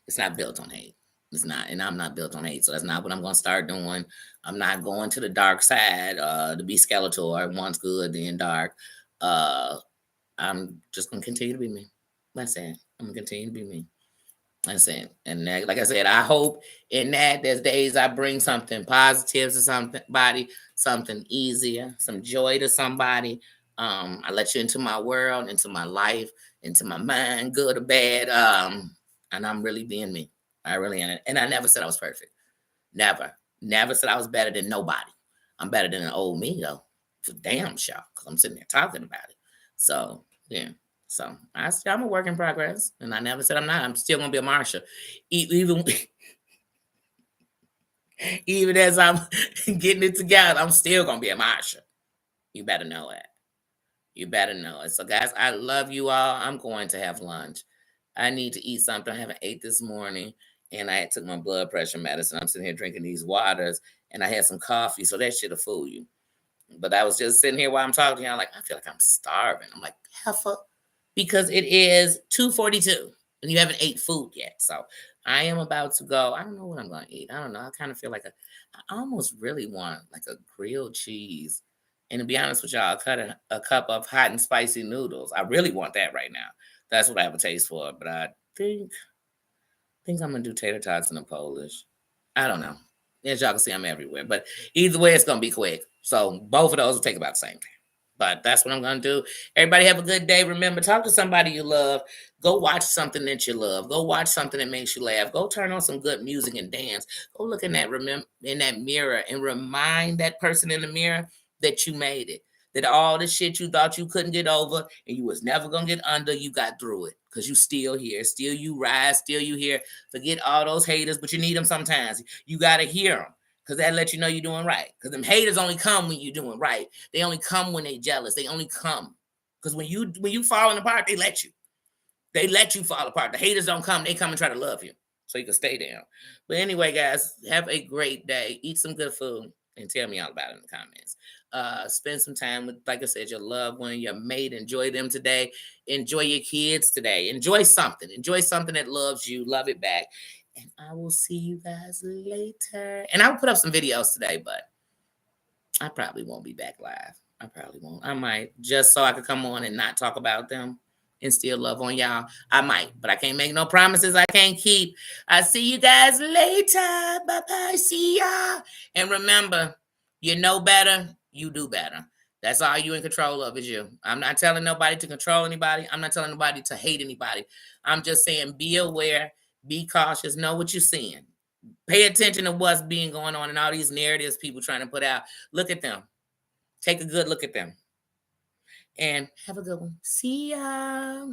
it's not built on hate. It's not, and I'm not built on hate. So that's not what I'm gonna start doing. I'm not going to the dark side to be Skeletor. Once good, then dark. I'm just gonna continue to be me. That's it. I'm gonna continue to be me. That's it. And that, like I said, I hope in that there's days I bring something positive to somebody, something easier, some joy to somebody. I let you into my world, into my life, into my mind, good or bad. And I'm really being me. I really am. And I never said I was perfect. Never. Never said I was better than nobody. I'm better than an old me though. For damn sure. Because I'm sitting there talking about it. So yeah. So I'm a work in progress, and I never said I'm not. I'm still gonna be a Marsha, even even as I'm getting it together. I'm still gonna be a Marsha. You better know it. You better know it. So, guys, I love you all. I'm going to have lunch. I need to eat something. I haven't ate this morning, and I took my blood pressure medicine. I'm sitting here drinking these waters, and I had some coffee, so that should have fooled you. But I was just sitting here while I'm talking to y'all, like, I feel like I'm starving. I'm like, heifer, because it is 2:42 and you haven't ate food yet. So I am about to go. I don't know what I'm going to eat. I don't know. I kind of feel like I almost really want like a grilled cheese. And to be honest with y'all, cut a cup of hot and spicy noodles. I really want that right now. That's what I have a taste for. But I think I'm going to do tater tots in a Polish. I don't know. As y'all can see, I'm everywhere. But either way, it's going to be quick. So both of those will take about the same time. But that's what I'm going to do. Everybody have a good day. Remember, talk to somebody you love. Go watch something that you love. Go watch something that makes you laugh. Go turn on some good music and dance. Go look in that mirror and remind that person in the mirror that you made it. That all the shit you thought you couldn't get over and you was never going to get under, you got through it. Because you still here. Still you rise. Still you here. Forget all those haters, but you need them sometimes. You got to hear them. Because that lets you know you're doing right. Because them haters only come when you're doing right. They only come when they jealous. They only come. Because when you falling apart, they let you. They let you fall apart. The haters don't come. They come and try to love you. So you can stay down. But anyway, guys, have a great day. Eat some good food. and tell me all about it in the comments. Spend some time with, like I said, your loved one, your mate. Enjoy them today. Enjoy your kids today. Enjoy something. Enjoy something that loves you. Love it back. And I will see you guys later. And I will put up some videos today, but I probably won't be back live. I probably won't. I might, just so I could come on and not talk about them and still love on y'all. I might, but I can't make no promises I can't keep. I see you guys later. Bye-bye. See y'all. And remember, you know better, you do better. That's all you in control of is you. I'm not telling nobody to control anybody. I'm not telling nobody to hate anybody. I'm just saying be aware, be cautious, know what you're seeing. Pay attention to what's being going on and all these narratives people trying to put out. Look at them. Take a good look at them. And have a good one. See ya.